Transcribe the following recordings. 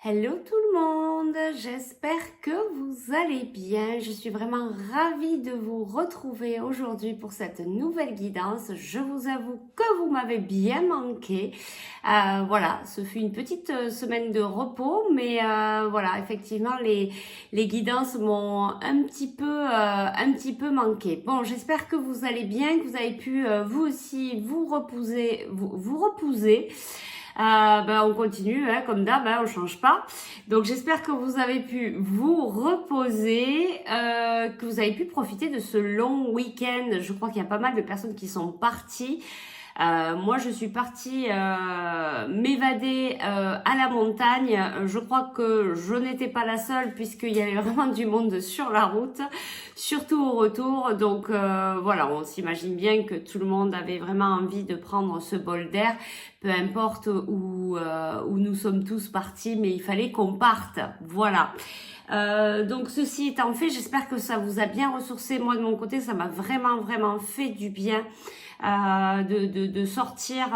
Hello tout le monde, j'espère que vous allez bien. Je suis vraiment ravie de vous retrouver aujourd'hui pour cette nouvelle guidance. Je vous avoue que vous m'avez bien manqué. Voilà, ce fut une petite semaine de repos, mais voilà, effectivement, les guidances m'ont un petit peu manqué. Bon, j'espère que vous allez bien, que vous avez pu vous aussi vous reposer, vous reposer. On continue, hein, comme d'hab, on change pas. Donc j'espère que vous avez pu vous reposer, que vous avez pu profiter de ce long week-end. Je crois qu'il y a pas mal de personnes qui sont parties. Moi, je suis partie m'évader à la montagne. Je crois que je n'étais pas la seule puisqu'il y avait vraiment du monde sur la route, surtout au retour. Donc voilà, on s'imagine bien que tout le monde avait vraiment envie de prendre ce bol d'air, peu importe où nous sommes tous partis, mais il fallait qu'on parte. Voilà. Donc ceci étant fait, j'espère que ça vous a bien ressourcé. Moi de mon côté, ça m'a vraiment fait du bien de sortir,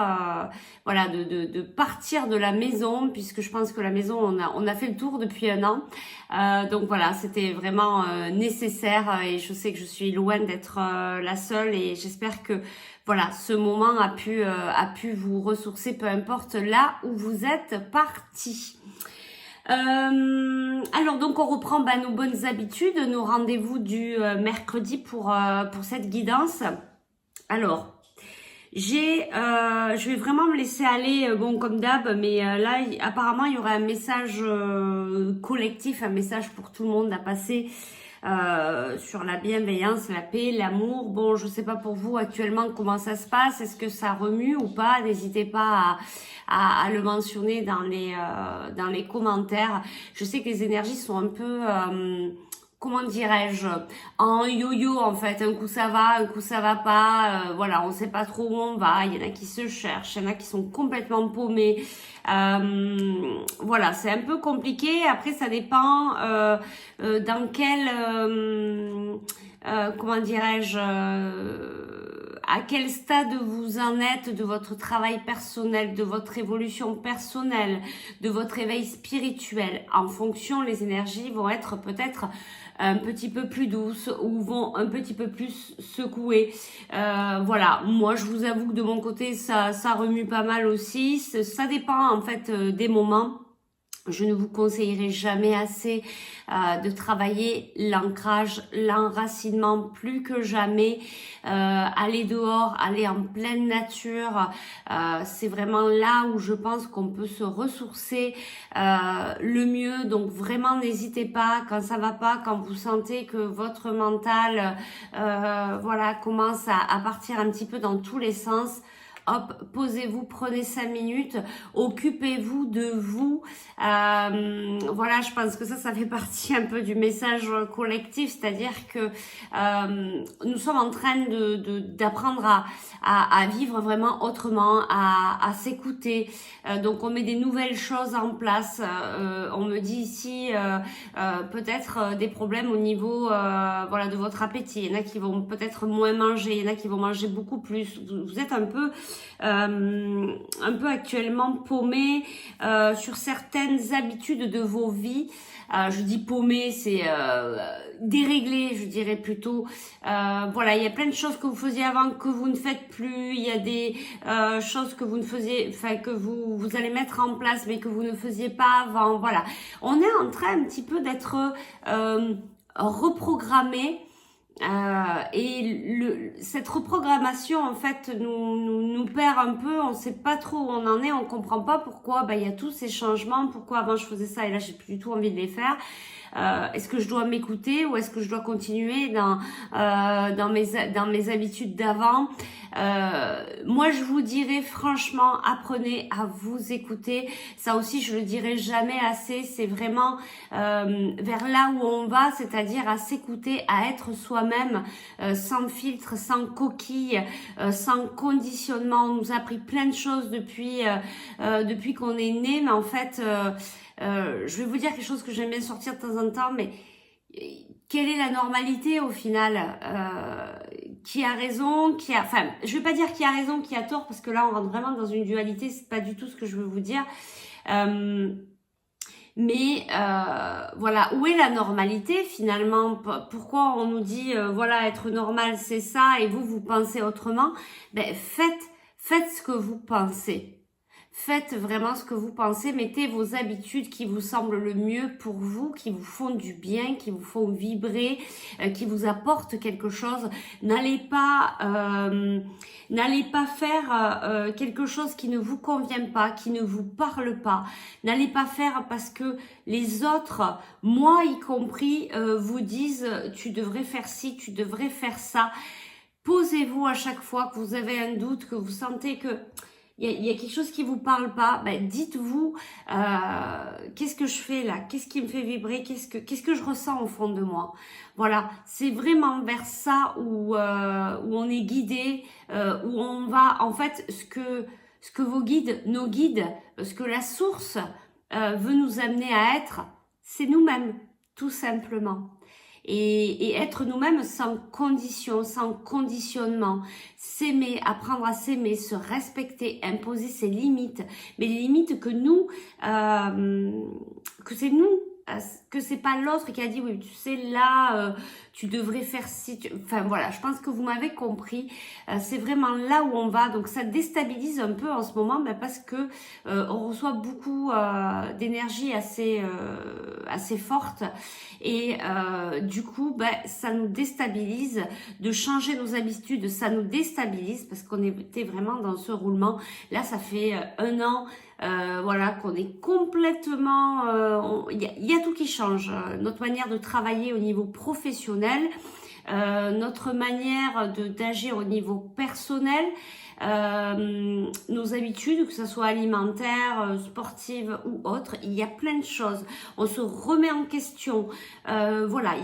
voilà, de partir de la maison, puisque je pense que la maison, on a fait le tour depuis un an. Donc voilà, c'était vraiment nécessaire et je sais que je suis loin d'être la seule et j'espère que voilà, ce moment a pu vous ressourcer, peu importe là où vous êtes partis. Alors donc on reprend nos bonnes habitudes, nos rendez-vous du mercredi pour cette guidance. Alors, je vais vraiment me laisser aller, bon comme d'hab, mais là apparemment il y aura un message collectif, un message pour tout le monde à passer sur la bienveillance, la paix, l'amour. Bon, je sais pas pour vous actuellement comment ça se passe, est-ce que ça remue ou pas? N'hésitez pas à le mentionner dans les commentaires. Je sais que les énergies sont un peu comment dirais-je, en yo-yo en fait, un coup ça va pas, voilà, on sait pas trop où on va, il y en a qui se cherchent, il y en a qui sont complètement paumés, voilà, c'est un peu compliqué, après ça dépend dans quel, comment dirais-je, à quel stade vous en êtes de votre travail personnel, de votre évolution personnelle, de votre éveil spirituel. En fonction, les énergies vont être peut-être un petit peu plus douces ou vont un petit peu plus secouer. Voilà, moi je vous avoue que de mon côté, ça remue pas mal aussi. Ça dépend en fait des moments. Je ne vous conseillerai jamais assez de travailler l'ancrage, l'enracinement plus que jamais. Aller dehors, aller en pleine nature, c'est vraiment là où je pense qu'on peut se ressourcer le mieux. Donc vraiment n'hésitez pas quand ça va pas, quand vous sentez que votre mental voilà, commence à partir un petit peu dans tous les sens. Hop, posez-vous, prenez 5 minutes, occupez-vous de vous. Voilà, je pense que ça fait partie un peu du message collectif, c'est-à-dire que nous sommes en train d'apprendre à vivre vraiment autrement, à s'écouter. Donc on met des nouvelles choses en place. On me dit ici peut-être des problèmes au niveau voilà, de votre appétit. Il y en a qui vont peut-être moins manger, il y en a qui vont manger beaucoup plus. Vous êtes un peu actuellement paumé sur certaines habitudes de vos vies. Je dis paumé, c'est déréglé, je dirais plutôt. Voilà, il y a plein de choses que vous faisiez avant que vous ne faites plus. Il y a des choses que vous ne faisiez, enfin que vous allez mettre en place, mais que vous ne faisiez pas avant. Voilà, on est en train un petit peu d'être reprogrammé. Cette reprogrammation en fait nous perd un peu, on sait pas trop où on en est, on comprend pas pourquoi il y a tous ces changements, pourquoi avant je faisais ça et là j'ai plus du tout envie de les faire. Est-ce que je dois m'écouter ou est-ce que je dois continuer dans mes habitudes d'avant? Moi je vous dirais franchement, apprenez à vous écouter. Ça aussi je le dirai jamais assez, c'est vraiment vers là où on va, c'est-à-dire à s'écouter, à être soi-même, sans filtre, sans coquille, sans conditionnement. On nous a appris plein de choses depuis qu'on est né, mais en fait je vais vous dire quelque chose que j'aime bien sortir de temps en temps, mais quelle est la normalité au final? Qui a raison, enfin, je vais pas dire qui a raison, qui a tort, parce que là on rentre vraiment dans une dualité, c'est pas du tout ce que je veux vous dire. Mais voilà, où est la normalité finalement? Pourquoi on nous dit voilà, être normal c'est ça et vous pensez autrement? Ben faites ce que vous pensez. Faites vraiment ce que vous pensez, mettez vos habitudes qui vous semblent le mieux pour vous, qui vous font du bien, qui vous font vibrer, qui vous apportent quelque chose. N'allez pas faire quelque chose qui ne vous convient pas, qui ne vous parle pas. N'allez pas faire parce que les autres, moi y compris, vous disent tu devrais faire ci, tu devrais faire ça. Posez-vous à chaque fois que vous avez un doute, que vous sentez que il y a quelque chose qui vous parle pas, ben dites-vous qu'est-ce que je fais là, qu'est-ce qui me fait vibrer, qu'est-ce que je ressens au fond de moi. Voilà, c'est vraiment vers ça où on est guidé, où on va en fait ce que vos guides, nos guides, ce que la source veut nous amener à être, c'est nous-mêmes, tout simplement. Et être nous-mêmes sans condition, sans conditionnement, s'aimer, apprendre à s'aimer, se respecter, imposer ses limites, mais les limites que nous, que c'est nous, que c'est pas l'autre qui a dit oui tu sais là tu devrais faire ci, enfin voilà, je pense que vous m'avez compris, c'est vraiment là où on va, donc ça déstabilise un peu en ce moment parce que on reçoit beaucoup d'énergie assez forte et du coup ça nous déstabilise de changer nos habitudes, ça nous déstabilise parce qu'on était vraiment dans ce roulement. Là ça fait 1 an voilà qu'on est complètement il y a tout qui change, notre manière de travailler au niveau professionnel, notre manière d'agir au niveau personnel, nos habitudes, que ce soit alimentaires, sportives ou autres, il y a plein de choses. On se remet en question. Voilà,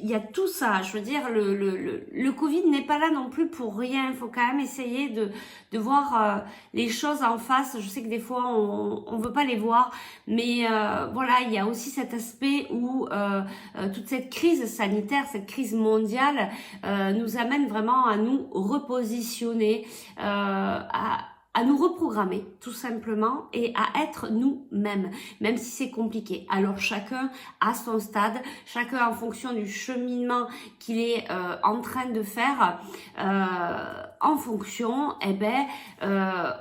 il y a tout ça. Je veux dire, le Covid n'est pas là non plus pour rien. Il faut quand même essayer de voir les choses en face. Je sais que des fois, on veut pas les voir. Mais voilà, il y a aussi cet aspect où toute cette crise sanitaire, cette crise mondiale nous amène vraiment à nous repositionner, à nous reprogrammer tout simplement et à être nous-mêmes, même si c'est compliqué. Alors chacun à son stade, chacun en fonction du cheminement qu'il est en train de faire, en fonction,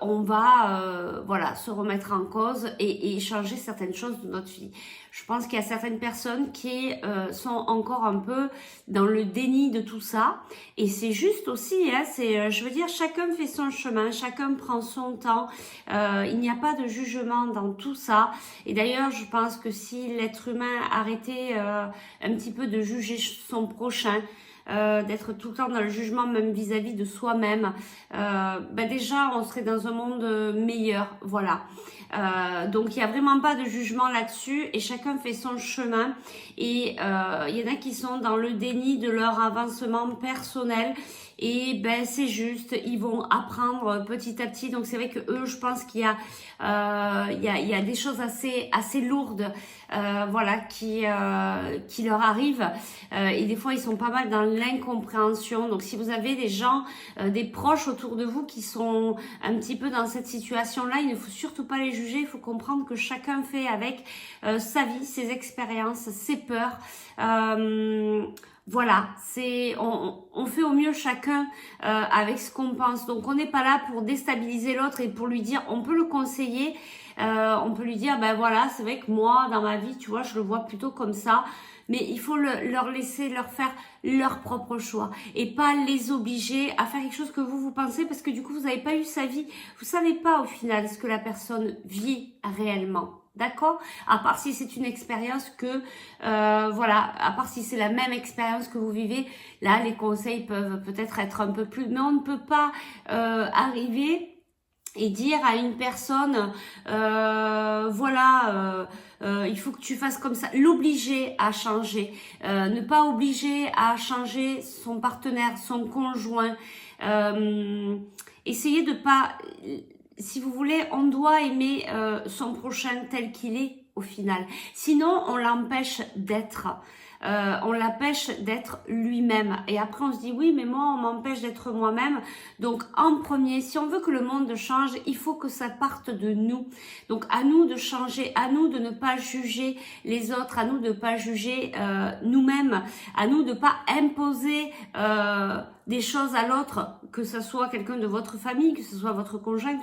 on va voilà, se remettre en cause et changer certaines choses de notre vie. Je pense qu'il y a certaines personnes qui sont encore un peu dans le déni de tout ça. Et c'est juste aussi, hein, je veux dire, chacun fait son chemin, chacun prend son temps. Il n'y a pas de jugement dans tout ça. Et d'ailleurs, je pense que si l'être humain arrêtait un petit peu de juger son prochain, d'être tout le temps dans le jugement même vis-à-vis de soi-même, déjà on serait dans un monde meilleur, voilà. Donc il n'y a vraiment pas de jugement là-dessus et chacun fait son chemin et il y en a qui sont dans le déni de leur avancement personnel et c'est juste, ils vont apprendre petit à petit. Donc c'est vrai que eux, je pense qu'il y a des choses assez lourdes voilà qui leur arrivent et des fois ils sont pas mal dans l'incompréhension. Donc si vous avez des gens, des proches autour de vous qui sont un petit peu dans cette situation-là, il ne faut surtout pas les juger. Il faut comprendre que chacun fait avec sa vie, ses expériences, ses peurs. Voilà, on fait au mieux chacun avec ce qu'on pense. Donc on n'est pas là pour déstabiliser l'autre et pour lui dire, on peut le conseiller, on peut lui dire, voilà, c'est vrai que moi dans ma vie, tu vois, je le vois plutôt comme ça. Mais il faut leur laisser leur faire leur propre choix et pas les obliger à faire quelque chose que vous pensez parce que du coup vous n'avez pas eu sa vie. Vous savez pas au final ce que la personne vit réellement. D'accord? À part si c'est une expérience que, voilà, à part si c'est la même expérience que vous vivez, là les conseils peuvent peut-être être un peu plus, mais on ne peut pas arriver et dire à une personne, voilà, il faut que tu fasses comme ça, l'obliger à changer, ne pas obliger à changer son partenaire, son conjoint, essayez de pas, si vous voulez, on doit aimer son prochain tel qu'il est au final, sinon on l'empêche d'être. on l'empêche d'être lui-même. Et après, on se dit, oui, mais moi, on m'empêche d'être moi-même. Donc, en premier, si on veut que le monde change, il faut que ça parte de nous. Donc, à nous de changer, à nous de ne pas juger les autres, à nous de ne pas juger nous-mêmes, à nous de ne pas imposer des choses à l'autre, que ce soit quelqu'un de votre famille, que ce soit votre conjoint,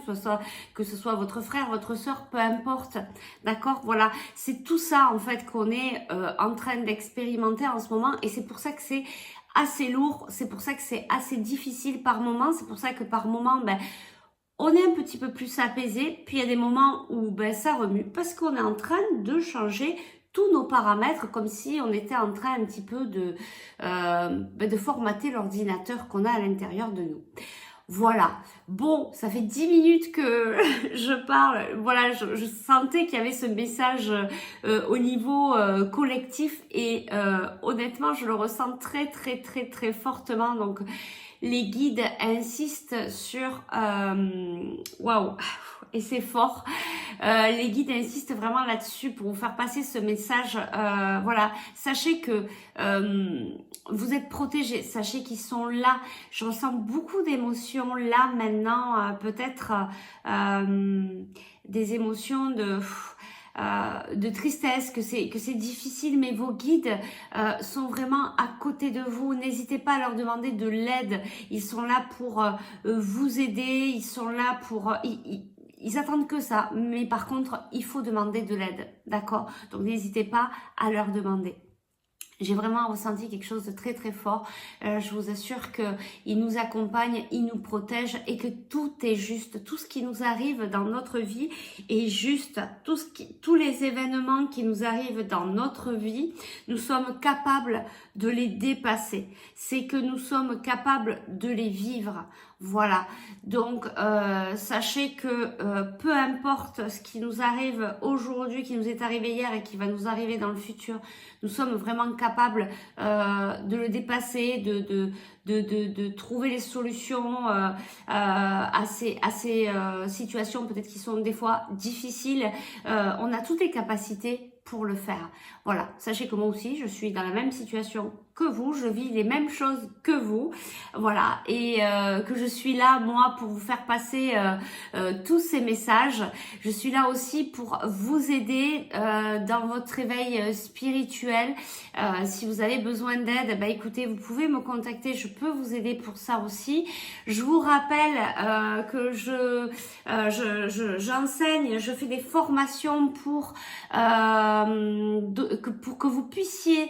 que ce soit votre frère, votre sœur, peu importe. D'accord? Voilà, c'est tout ça en fait qu'on est en train d'expérimenter en ce moment, et c'est pour ça que c'est assez lourd, c'est pour ça que c'est assez difficile par moment, c'est pour ça que par moment, on est un petit peu plus apaisé, puis il y a des moments où ça remue, parce qu'on est en train de changer tous nos paramètres, comme si on était en train un petit peu de formater l'ordinateur qu'on a à l'intérieur de nous. Voilà, bon, ça fait 10 minutes que je parle, voilà, je sentais qu'il y avait ce message au niveau collectif, et honnêtement, je le ressens très très très très fortement. Donc, les guides insistent sur... Waouh, et c'est fort. Les guides insistent vraiment là-dessus pour vous faire passer ce message. Voilà, sachez que vous êtes protégés, sachez qu'ils sont là. Je ressens beaucoup d'émotions là maintenant, peut-être des émotions de tristesse, que c'est difficile, mais vos guides sont vraiment à côté de vous. N'hésitez pas à leur demander de l'aide. Ils sont là pour vous aider, ils sont là pour... Ils attendent que ça, mais par contre, il faut demander de l'aide, d'accord? Donc, n'hésitez pas à leur demander. J'ai vraiment ressenti quelque chose de très très fort. Je vous assure qu'il nous accompagne, il nous protège, et que tout est juste. Tout ce qui nous arrive dans notre vie est juste. Tous les événements qui nous arrivent dans notre vie, nous sommes capables de les dépasser. C'est que nous sommes capables de les vivre. Voilà, donc sachez que peu importe ce qui nous arrive aujourd'hui, qui nous est arrivé hier et qui va nous arriver dans le futur, nous sommes vraiment capables de le dépasser, de trouver les solutions à ces situations peut-être qui sont des fois difficiles. On a toutes les capacités pour le faire. Voilà, sachez que moi aussi, je suis dans la même situation que vous, je vis les mêmes choses que vous, voilà, et que je suis là, moi, pour vous faire passer tous ces messages. Je suis là aussi pour vous aider dans votre réveil spirituel. Si vous avez besoin d'aide, écoutez, vous pouvez me contacter, je peux vous aider pour ça aussi. Je vous rappelle que j'enseigne, je fais des formations pour que vous puissiez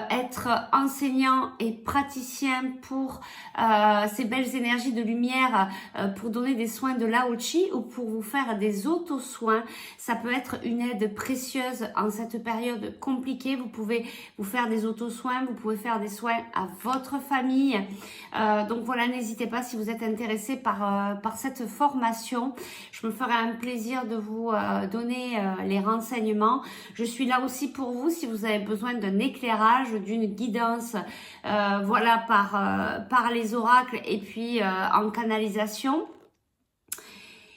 être enseignant et praticien pour ces belles énergies de lumière, pour donner des soins de Lao-Chi ou pour vous faire des auto-soins. Ça peut être une aide précieuse en cette période compliquée. Vous pouvez vous faire des auto-soins, vous pouvez faire des soins à votre famille. Donc voilà, n'hésitez pas si vous êtes intéressé par cette formation. Je me ferai un plaisir de vous donner les renseignements. Je suis là aussi pour vous si vous avez besoin d'un éclairage, d'une guidance, voilà, par les oracles, et puis en canalisation.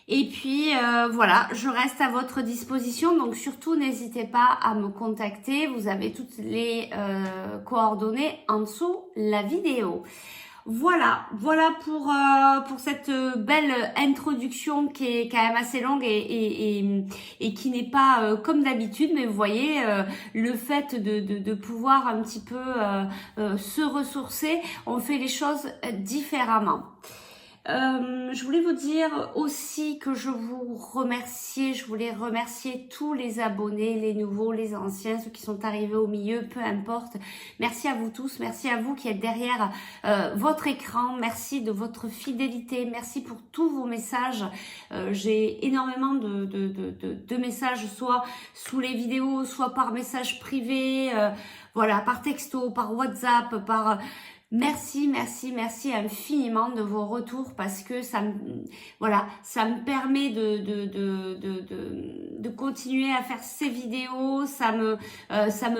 Et puis voilà, je reste à votre disposition, donc surtout n'hésitez pas à me contacter. Vous avez toutes les coordonnées en dessous la vidéo. Voilà pour cette belle introduction qui est quand même assez longue et qui n'est pas comme d'habitude, mais vous voyez, le fait de pouvoir un petit peu se ressourcer, on fait les choses différemment. Je voulais vous dire aussi que je voulais remercier tous les abonnés, les nouveaux, les anciens, ceux qui sont arrivés au milieu, peu importe. Merci à vous tous, merci à vous qui êtes derrière votre écran, merci de votre fidélité, merci pour tous vos messages. J'ai énormément de messages, soit sous les vidéos, soit par message privé, voilà, par texto, par WhatsApp, par... Merci, merci, merci infiniment de vos retours parce que ça me, voilà, ça me permet de continuer à faire ces vidéos, ça me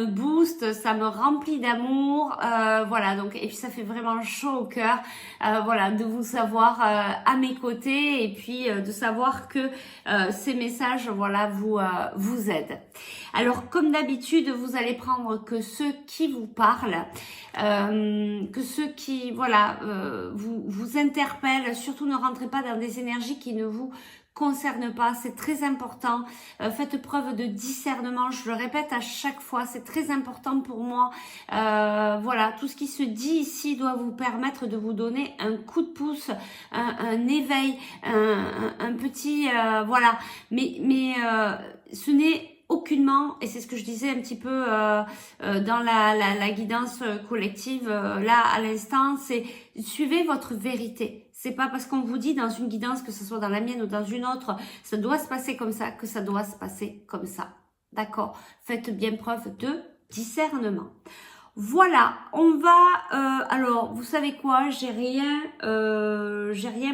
booste, ça me remplit d'amour, voilà, donc, et puis ça fait vraiment chaud au cœur, voilà, de vous savoir à mes côtés et puis de savoir que ces messages, voilà, vous aident. Alors, comme d'habitude, vous allez prendre que ceux qui vous parlent, que ceux qui, voilà, vous interpellent. Surtout, ne rentrez pas dans des énergies qui ne vous concernent pas. C'est très important. Faites preuve de discernement. Je le répète à chaque fois. C'est très important pour moi. Voilà, tout ce qui se dit ici doit vous permettre de vous donner un coup de pouce, un éveil, un petit, voilà. Mais ce n'est aucunement, et c'est ce que je disais un petit peu dans la guidance collective là à l'instant, c'est suivez votre vérité. C'est pas parce qu'on vous dit dans une guidance, que ce soit dans la mienne ou dans une autre, ça doit se passer comme ça, que ça doit se passer comme ça. D'accord? Faites bien preuve de discernement. Voilà, on va. Alors, vous savez quoi? J'ai rien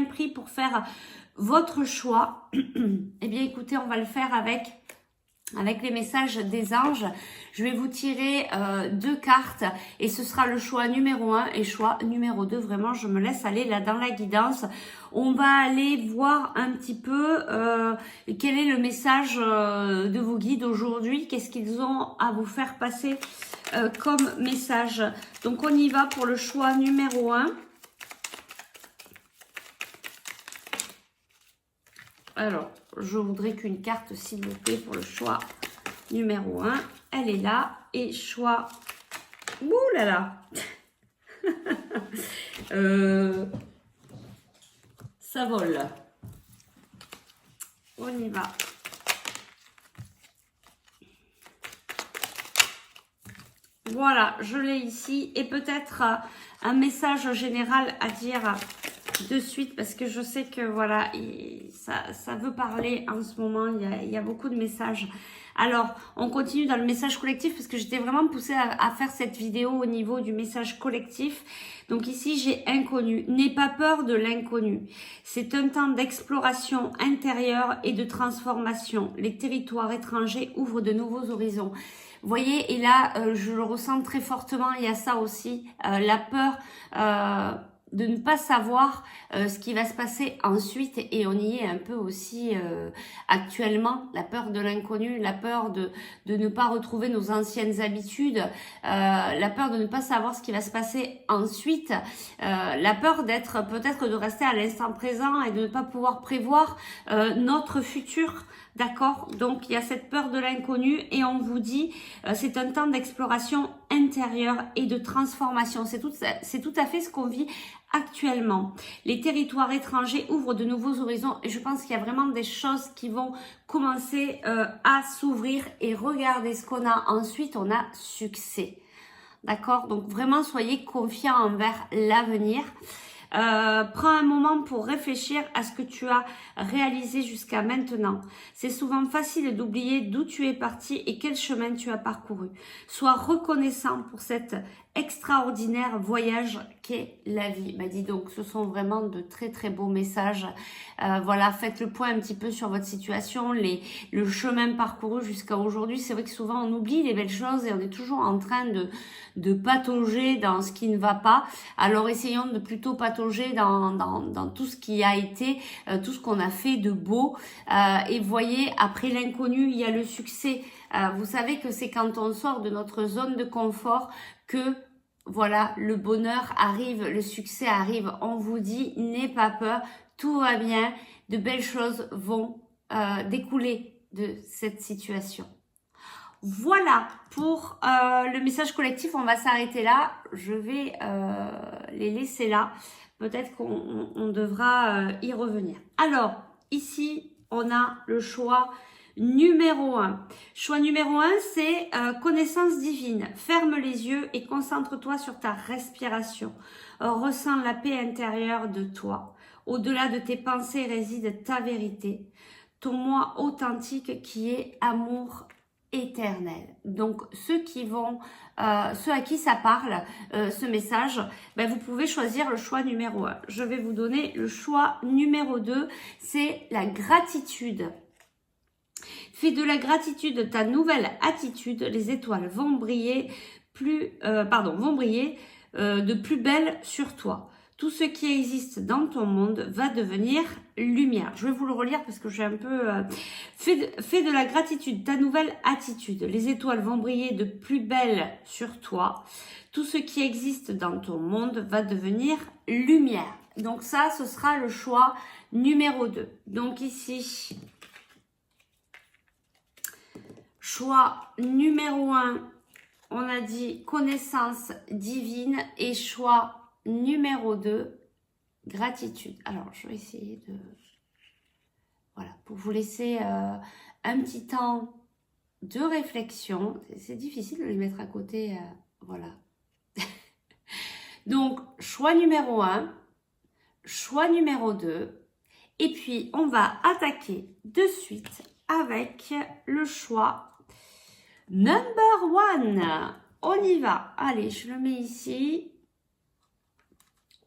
pris pour faire votre choix. Eh bien, écoutez, on va le faire avec les messages des anges. Je vais vous tirer 2 cartes et ce sera le choix numéro 1 et choix numéro 2. Vraiment, je me laisse aller là dans la guidance. On va aller voir un petit peu quel est le message de vos guides aujourd'hui. Qu'est-ce qu'ils ont à vous faire passer comme message. Donc, on y va pour le choix numéro 1. Alors, je voudrais qu'une carte, s'il vous plaît, pour le choix numéro 1. Elle est là. Et choix... Ouh là là. Ça vole. On y va. Voilà, je l'ai ici. Et peut-être un message général à dire de suite, parce que je sais que voilà, ça veut parler en ce moment, il y a beaucoup de messages. Alors, on continue dans le message collectif, parce que j'étais vraiment poussée à faire cette vidéo au niveau du message collectif. Donc ici, j'ai inconnu. N'aie pas peur de l'inconnu. C'est un temps d'exploration intérieure et de transformation. Les territoires étrangers ouvrent de nouveaux horizons. Vous voyez, et là, je le ressens très fortement, il y a ça aussi, la peur de ne pas savoir ce qui va se passer ensuite, et on y est un peu aussi actuellement, la peur de l'inconnu, la peur de ne pas retrouver nos anciennes habitudes, la peur de ne pas savoir ce qui va se passer ensuite, la peur d'être peut-être de rester à l'instant présent et de ne pas pouvoir prévoir notre futur. D'accord? Donc, il y a cette peur de l'inconnu et on vous dit, c'est un temps d'exploration intérieure et de transformation. C'est tout à fait ce qu'on vit actuellement. Les territoires étrangers ouvrent de nouveaux horizons et je pense qu'il y a vraiment des choses qui vont commencer à s'ouvrir et regardez ce qu'on a ensuite, on a succès. D'accord? Donc, vraiment, soyez confiants envers l'avenir. Prends un moment pour réfléchir à ce que tu as réalisé jusqu'à maintenant. C'est souvent facile d'oublier d'où tu es parti et quel chemin tu as parcouru. Sois reconnaissant pour cet extraordinaire voyage qu'est la vie. Bah dis donc, ce sont vraiment de très très beaux messages. Voilà, faites le point un petit peu sur votre situation, le chemin parcouru jusqu'à aujourd'hui. C'est vrai que souvent on oublie les belles choses et on est toujours en train de patauger dans ce qui ne va pas. Alors essayons de plutôt patauger dans tout ce qui a été, tout ce qu'on a fait de beau. Et voyez, après l'inconnu, il y a le succès. Vous savez que c'est quand on sort de notre zone de confort que voilà, le bonheur arrive, le succès arrive. On vous dit, n'aie pas peur, tout va bien, de belles choses vont découler de cette situation. Voilà pour le message collectif, on va s'arrêter là. Je vais les laisser là. Peut-être qu'on devra y revenir. Alors, ici, on a le choix numéro 1. Choix numéro 1, c'est connaissance divine. Ferme les yeux et concentre-toi sur ta respiration. Ressens la paix intérieure de toi. Au-delà de tes pensées réside ta vérité. Ton moi authentique qui est amour éternel. Donc ceux à qui ça parle, ce message, ben, vous pouvez choisir le choix numéro 1. Je vais vous donner le choix numéro 2, c'est la gratitude. Fais de la gratitude ta nouvelle attitude, les étoiles vont briller de plus belle sur toi. Tout ce qui existe dans ton monde va devenir lumière. Je vais vous le relire parce que j'ai un peu... Fais de la gratitude ta nouvelle attitude. Les étoiles vont briller de plus belle sur toi. Tout ce qui existe dans ton monde va devenir lumière. Donc ça, ce sera le choix numéro 2. Donc ici, choix numéro 1, on a dit connaissance divine et choix numéro 2, gratitude. Alors, je vais essayer de... Voilà, pour vous laisser un petit temps de réflexion. C'est difficile de les mettre à côté. Voilà. Donc, choix numéro 1, choix numéro 2. Et puis, on va attaquer de suite avec le choix number 1. On y va. Allez, je le mets ici.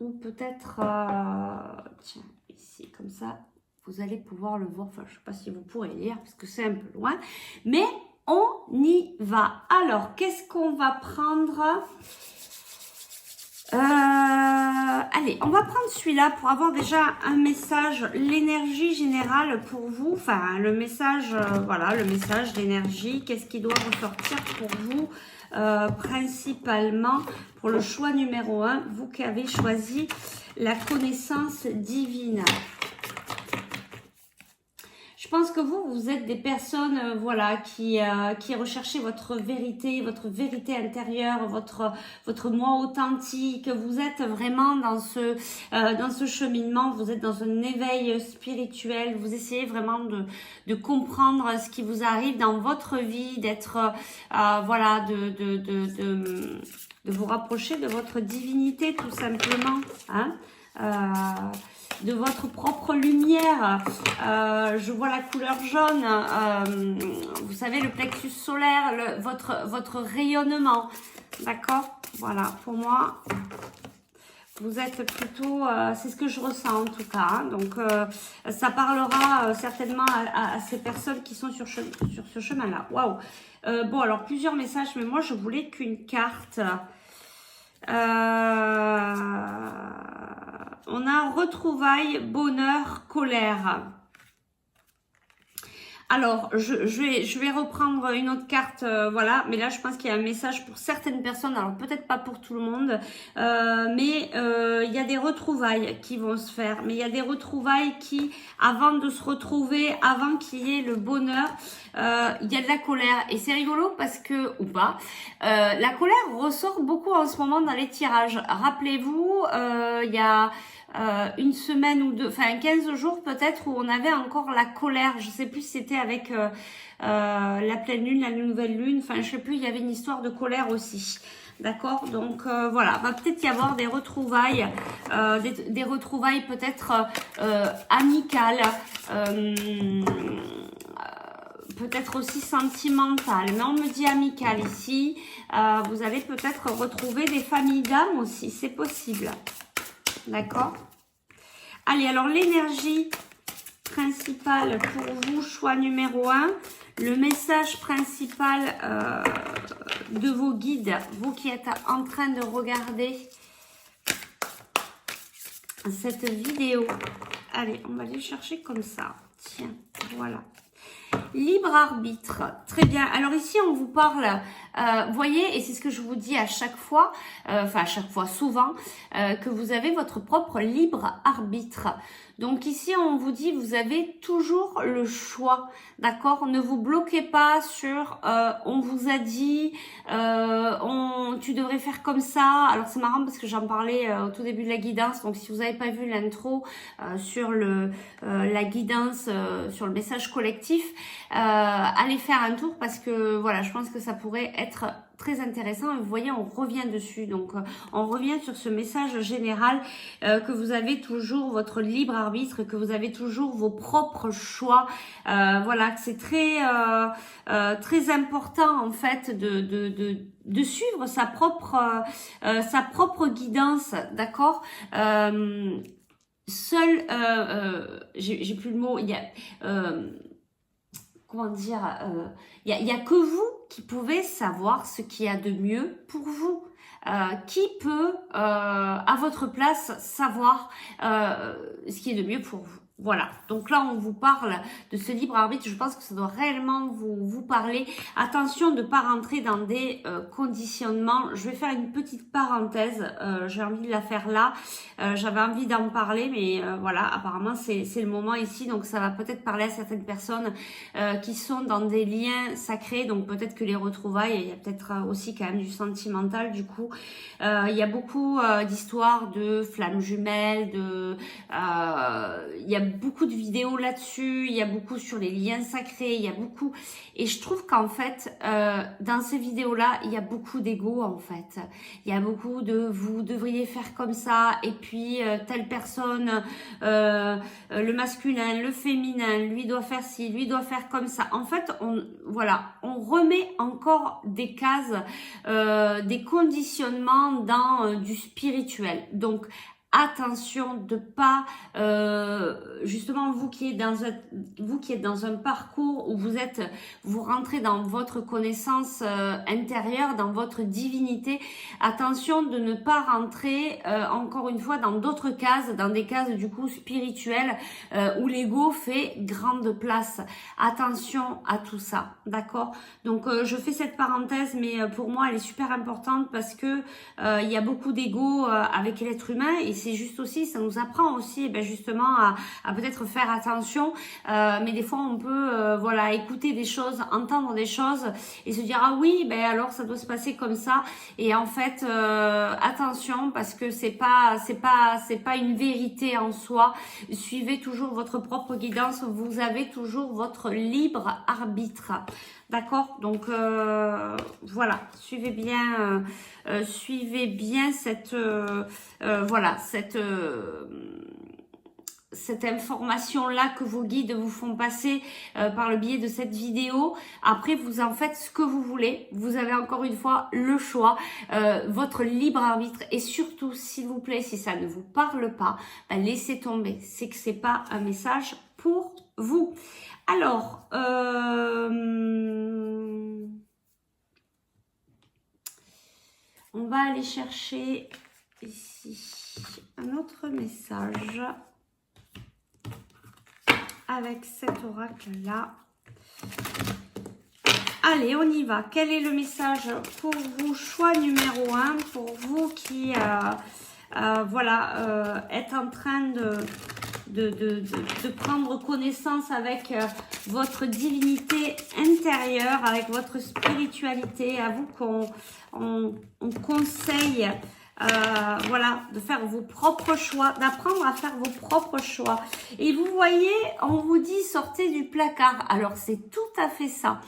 Ou peut-être, tiens, ici, comme ça, vous allez pouvoir le voir. Enfin, je ne sais pas si vous pourrez lire, parce que c'est un peu loin. Mais on y va. Alors, qu'est-ce qu'on va prendre? Allez, on va prendre celui-là pour avoir déjà un message, l'énergie générale pour vous. Enfin, le message, voilà, le message d'énergie. Qu'est-ce qui doit ressortir pour vous principalement pour le choix numéro 1, vous qui avez choisi la connaissance divine. Je pense que vous êtes des personnes, voilà, qui recherchez votre vérité intérieure, votre moi authentique. Vous êtes vraiment dans ce cheminement. Vous êtes dans un éveil spirituel. Vous essayez vraiment de comprendre ce qui vous arrive dans votre vie, d'être, voilà, de vous rapprocher de votre divinité, tout simplement, hein. De votre propre lumière. Je vois la couleur jaune, vous savez, le plexus solaire, votre rayonnement, d'accord? Voilà, pour moi, vous êtes plutôt, c'est ce que je ressens en tout cas, hein. Donc ça parlera certainement à ces personnes qui sont sur ce chemin-là. Waouh. Bon, alors plusieurs messages, mais moi je voulais qu'une carte. On a retrouvailles, bonheur, colère. Alors, je vais reprendre une autre carte, voilà. Mais là, je pense qu'il y a un message pour certaines personnes. Alors, peut-être pas pour tout le monde. Mais il y a des retrouvailles qui vont se faire. Mais il y a des retrouvailles qui, avant de se retrouver, avant qu'il y ait le bonheur, il y a de la colère. Et c'est rigolo parce que, ou pas, la colère ressort beaucoup en ce moment dans les tirages. Rappelez-vous, il y a... une semaine ou deux, enfin 15 jours peut-être, où on avait encore la colère. Je sais plus si c'était avec la pleine lune, la nouvelle lune, enfin je sais plus, il y avait une histoire de colère aussi. D'accord, donc voilà, va peut-être y avoir des retrouvailles, des retrouvailles peut-être amicales, peut-être aussi sentimentales, mais on me dit amicales ici. Vous allez peut-être retrouver des familles d'âmes aussi, c'est possible. D'accord? Allez, alors l'énergie principale pour vous, choix numéro 1, le message principal de vos guides, vous qui êtes en train de regarder cette vidéo. Allez, on va aller chercher comme ça. Tiens, voilà. Libre arbitre, très bien. Alors ici on vous parle, voyez, et c'est ce que je vous dis à chaque fois, enfin à chaque fois souvent, que vous avez votre propre libre arbitre. Donc ici on vous dit vous avez toujours le choix, d'accord? Ne vous bloquez pas sur on vous a dit, tu devrais faire comme ça. Alors c'est marrant parce que j'en parlais au tout début de la guidance, donc si vous n'avez pas vu l'intro sur la guidance, sur le message collectif, allez faire un tour parce que voilà, je pense que ça pourrait être être très intéressant. Et vous voyez, on revient dessus. Donc, on revient sur ce message général que vous avez toujours votre libre arbitre, que vous avez toujours vos propres choix. Voilà, que c'est très très important en fait de suivre sa propre guidance, d'accord. Seul, j'ai plus le mot. Il y a comment dire, il y a que vous qui pouvez savoir ce qu'il y a de mieux pour vous. Qui peut, à votre place, savoir ce qui est de mieux pour vous. Voilà, donc là on vous parle de ce libre arbitre, je pense que ça doit réellement vous parler. Attention de ne pas rentrer dans des conditionnements. Je vais faire une petite parenthèse, j'ai envie de la faire là. J'avais envie d'en parler, mais voilà, apparemment c'est le moment ici, donc ça va peut-être parler à certaines personnes qui sont dans des liens sacrés, donc peut-être que les retrouvailles, il y a peut-être aussi quand même du sentimental du coup. Il y a beaucoup d'histoires de flammes jumelles, il y a beaucoup de vidéos là-dessus, il y a beaucoup sur les liens sacrés, il y a beaucoup, et je trouve qu'en fait dans ces vidéos-là, il y a beaucoup d'ego en fait. Il y a beaucoup de vous devriez faire comme ça, et puis telle personne, le masculin, le féminin, lui doit faire ci, lui doit faire comme ça. En fait, voilà, on remet encore des cases, des conditionnements dans du spirituel. Donc attention de pas justement vous qui êtes dans un parcours où vous rentrez dans votre connaissance intérieure, dans votre divinité. Attention de ne pas rentrer encore une fois dans d'autres cases, dans des cases du coup spirituelles où l'ego fait grande place. Attention à tout ça, d'accord? Donc je fais cette parenthèse, mais pour moi elle est super importante parce que il y a beaucoup d'ego avec l'être humain, et c'est juste aussi, ça nous apprend aussi justement à peut-être faire attention, mais des fois on peut voilà, écouter des choses, entendre des choses et se dire ah oui, alors ça doit se passer comme ça, et en fait attention, parce que c'est pas une vérité en soi. Suivez toujours votre propre guidance, vous avez toujours votre libre arbitre. D'accord, donc voilà, suivez bien cette voilà, cette information-là que vos guides vous font passer par le biais de cette vidéo. Après, vous en faites ce que vous voulez. Vous avez encore une fois le choix, votre libre arbitre. Et surtout, s'il vous plaît, si ça ne vous parle pas, laissez tomber. C'est que c'est pas un message pour vous. Alors, on va aller chercher ici un autre message avec cet oracle-là. Allez, on y va. Quel est le message pour vous? Choix numéro 1 pour vous qui voilà, êtes en train de prendre connaissance avec votre divinité intérieure, avec votre spiritualité. À vous qu'on conseille voilà, de faire vos propres choix, d'apprendre à faire vos propres choix. Et vous voyez, on vous dit sortez du placard. Alors c'est tout à fait ça.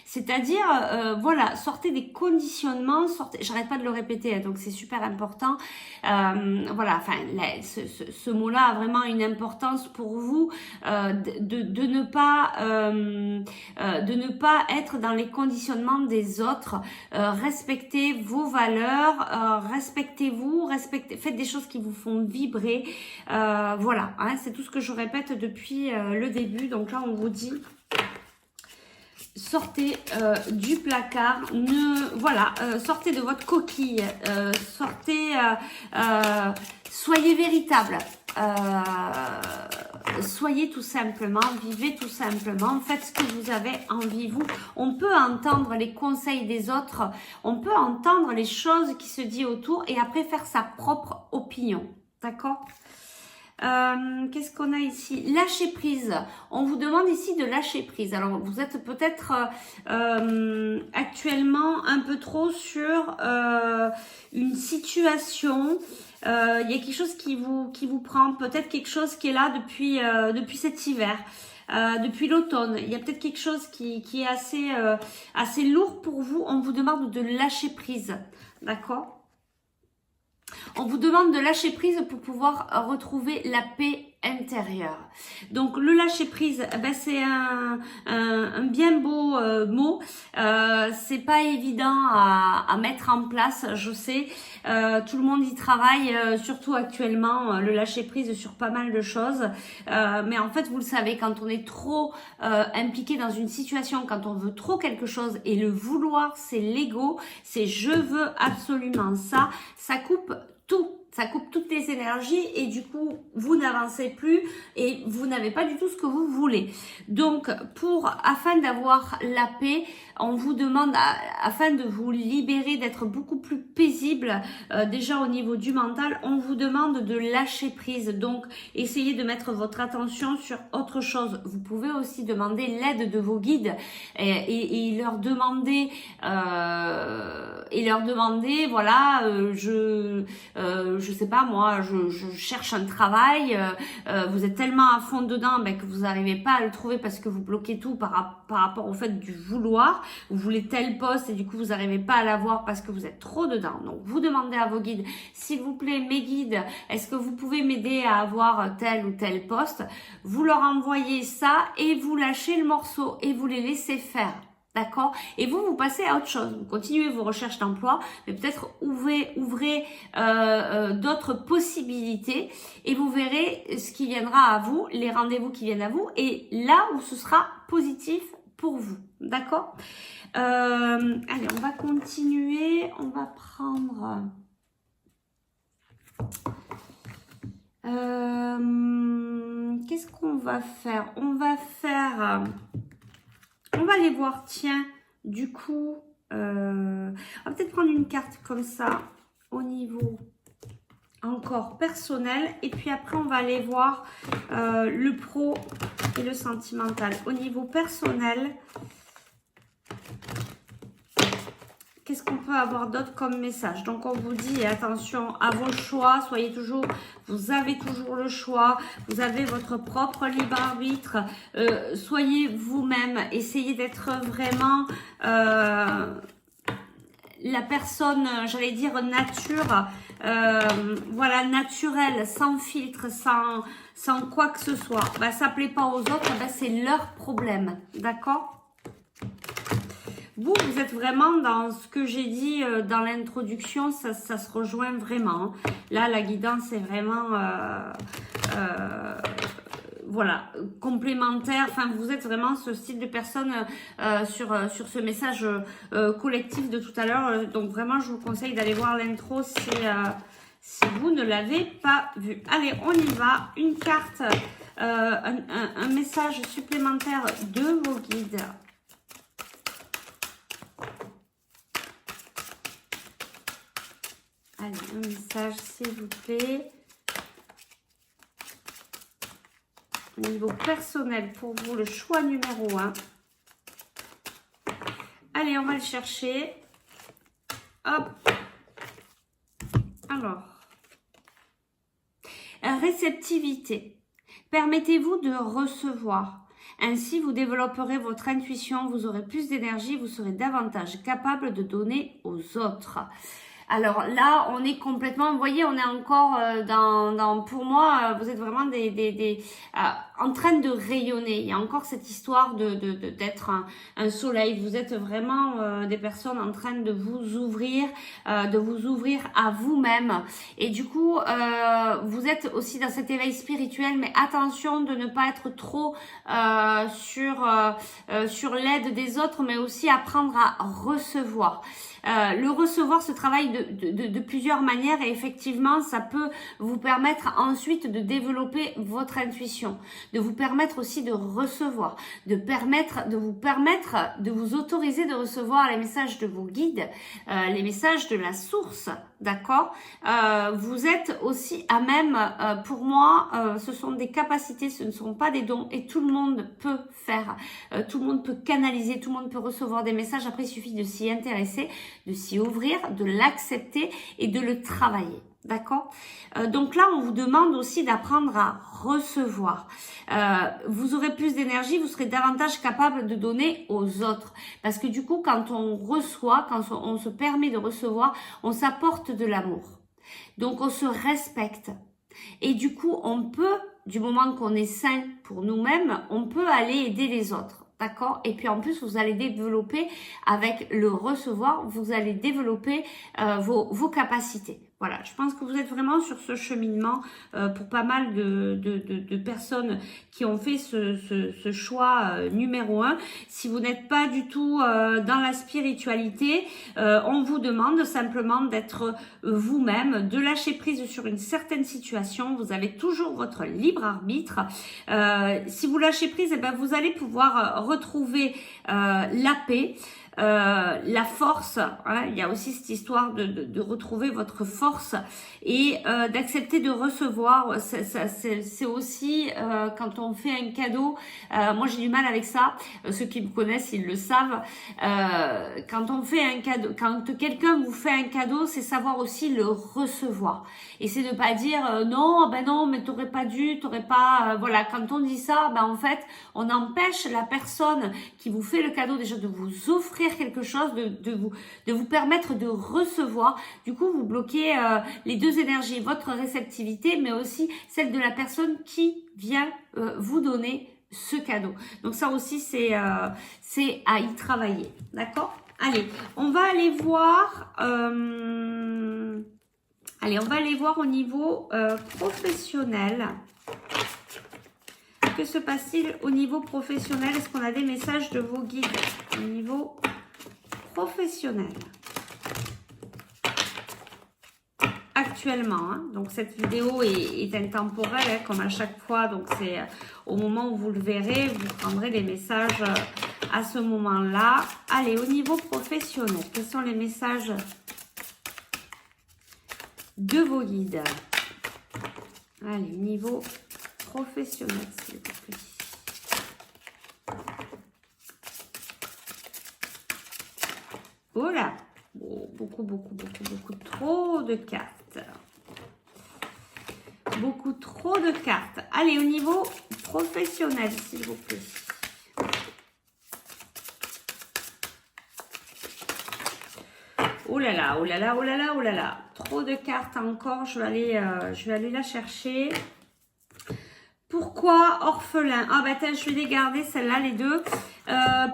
C'est-à-dire, voilà, sortez des conditionnements, j'arrête pas de le répéter, hein, donc c'est super important. Voilà, enfin, ce mot-là a vraiment une importance pour vous, de ne pas être dans les conditionnements des autres. Respectez vos valeurs, respectez-vous, faites des choses qui vous font vibrer. Voilà, hein, c'est tout ce que je répète depuis le début. Donc là, on vous dit sortez du placard, voilà, sortez de votre coquille, soyez véritable, soyez tout simplement, vivez tout simplement, faites ce que vous avez envie vous. On peut entendre les conseils des autres, on peut entendre les choses qui se disent autour et après faire sa propre opinion, d'accord? Qu'est-ce qu'on a ici? Lâcher prise. On vous demande ici de lâcher prise. Alors vous êtes peut-être actuellement un peu trop sur une situation. Il y a quelque chose qui vous prend, peut-être quelque chose qui est là depuis cet hiver. depuis l'automne. Il y a peut-être quelque chose qui est assez lourd pour vous. On vous demande de lâcher prise, d'accord? On vous demande de lâcher prise pour pouvoir retrouver la paix intérieure. Donc le lâcher prise, ben, c'est un bien beau mot. C'est pas évident à mettre en place, je sais. Tout le monde y travaille, surtout actuellement, le lâcher prise sur pas mal de choses. Mais en fait, vous le savez, quand on est trop impliqué dans une situation, quand on veut trop quelque chose, et le vouloir, c'est l'ego, c'est je veux absolument ça, ça coupe tout. Ça coupe toutes les énergies et du coup, vous n'avancez plus et vous n'avez pas du tout ce que vous voulez. Donc, afin d'avoir la paix, on vous demande, afin de vous libérer, d'être beaucoup plus paisible, déjà au niveau du mental, on vous demande de lâcher prise. Donc, essayez de mettre votre attention sur autre chose. Vous pouvez aussi demander l'aide de vos guides et leur demander, voilà, je sais pas moi, je cherche un travail, vous êtes tellement à fond dedans que vous n'arrivez pas à le trouver parce que vous bloquez tout par rapport au fait du vouloir. Vous voulez tel poste et du coup vous n'arrivez pas à l'avoir parce que vous êtes trop dedans. Donc vous demandez à vos guides, s'il vous plaît mes guides, est-ce que vous pouvez m'aider à avoir tel ou tel poste? Vous leur envoyez ça et vous lâchez le morceau et vous les laissez faire. D'accord? Et vous passez à autre chose. Vous continuez vos recherches d'emploi, mais peut-être ouvrez d'autres possibilités et vous verrez ce qui viendra à vous, les rendez-vous qui viennent à vous et là où ce sera positif pour vous. D'accord? Allez, on va continuer. On va prendre... qu'est-ce qu'on va faire? On va aller voir, tiens, du coup, on va peut-être prendre une carte comme ça, au niveau encore personnel, et puis après, on va aller voir le pro et le sentimental. Au niveau personnel, qu'est-ce qu'on peut avoir d'autre comme message? Donc, on vous dit attention à vos choix. Vous avez toujours le choix. Vous avez votre propre libre arbitre. Soyez vous-même. Essayez d'être vraiment la personne, j'allais dire nature. Voilà, naturelle, sans filtre, sans quoi que ce soit. Ben, ça plaît pas aux autres, ben, c'est leur problème. D'accord? Vous êtes vraiment dans ce que j'ai dit dans l'introduction, ça se rejoint vraiment. Là, la guidance est vraiment, voilà, complémentaire. Enfin, vous êtes vraiment ce style de personne sur ce message collectif de tout à l'heure. Donc, vraiment, je vous conseille d'aller voir l'intro si vous ne l'avez pas vu. Allez, on y va. Une carte, un message supplémentaire de vos guides. Allez, un message, s'il vous plaît. Au niveau personnel, pour vous, le choix numéro 1. Allez, on va le chercher. Hop. Alors. Réceptivité. Permettez-vous de recevoir. Ainsi, vous développerez votre intuition, vous aurez plus d'énergie, vous serez davantage capable de donner aux autres. Alors là, on est complètement, vous voyez, on est encore pour moi, vous êtes vraiment en train de rayonner. Il y a encore cette histoire d'être un soleil. Vous êtes vraiment des personnes en train de vous ouvrir à vous-même. Et du coup, vous êtes aussi dans cet éveil spirituel, mais attention de ne pas être trop sur l'aide des autres, mais aussi apprendre à recevoir. Le recevoir se travaille de plusieurs manières et effectivement, ça peut vous permettre ensuite de développer votre intuition, de vous permettre aussi de recevoir, de vous permettre de vous autoriser de recevoir les messages de vos guides, les messages de la source, d'accord? Vous êtes aussi à même, pour moi, ce sont des capacités, ce ne sont pas des dons et tout le monde peut faire, tout le monde peut canaliser, tout le monde peut recevoir des messages. Après, il suffit de s'y intéresser, de s'y ouvrir, de l'accepter et de le travailler. D'accord? Donc là, on vous demande aussi d'apprendre à recevoir. Vous aurez plus d'énergie, vous serez davantage capable de donner aux autres. Parce que du coup, quand on reçoit, quand on se permet de recevoir, on s'apporte de l'amour. Donc, on se respecte. Et du coup, on peut, du moment qu'on est sain pour nous-mêmes, on peut aller aider les autres. D'accord? Et puis en plus, vous allez développer, avec le recevoir, vous allez développer vos capacités. Voilà, je pense que vous êtes vraiment sur ce cheminement pour pas mal de personnes qui ont fait ce choix numéro 1. Si vous n'êtes pas du tout dans la spiritualité, on vous demande simplement d'être vous-même, de lâcher prise sur une certaine situation. Vous avez toujours votre libre arbitre. Si vous lâchez prise, eh ben, vous allez pouvoir retrouver la paix. La force, hein, il y a aussi cette histoire de retrouver votre force et d'accepter de recevoir. C'est aussi quand on fait un cadeau, moi j'ai du mal avec ça, ceux qui me connaissent ils le savent, quand on fait un cadeau, quand quelqu'un vous fait un cadeau, c'est savoir aussi le recevoir et c'est de pas dire non, ben non, mais t'aurais pas dû, t'aurais pas, voilà, quand on dit ça, ben en fait on empêche la personne qui vous fait le cadeau déjà de vous offrir quelque chose, de vous permettre de recevoir. Du coup, vous bloquez les deux énergies, votre réceptivité, mais aussi celle de la personne qui vient vous donner ce cadeau. Donc ça aussi, c'est à y travailler. D'accord? Allez, on va aller voir... allez, on va aller voir au niveau professionnel. Que se passe-t-il au niveau professionnel? Est-ce qu'on a des messages de vos guides au niveau professionnel actuellement? Hein, donc cette vidéo est intemporelle, hein, comme à chaque fois. Donc c'est au moment où vous le verrez, vous prendrez les messages à ce moment-là. Allez, au niveau professionnel, quels sont les messages de vos guides? Allez, niveau professionnel, s'il vous plaît. Oh là, oh, beaucoup trop de cartes. Beaucoup trop de cartes. Allez, au niveau professionnel, s'il vous plaît. Oh là là, oh là là, oh là là, oh là là. Trop de cartes encore, je vais aller la chercher. Pourquoi orphelin? Ah bah je vais les garder celles-là, les deux.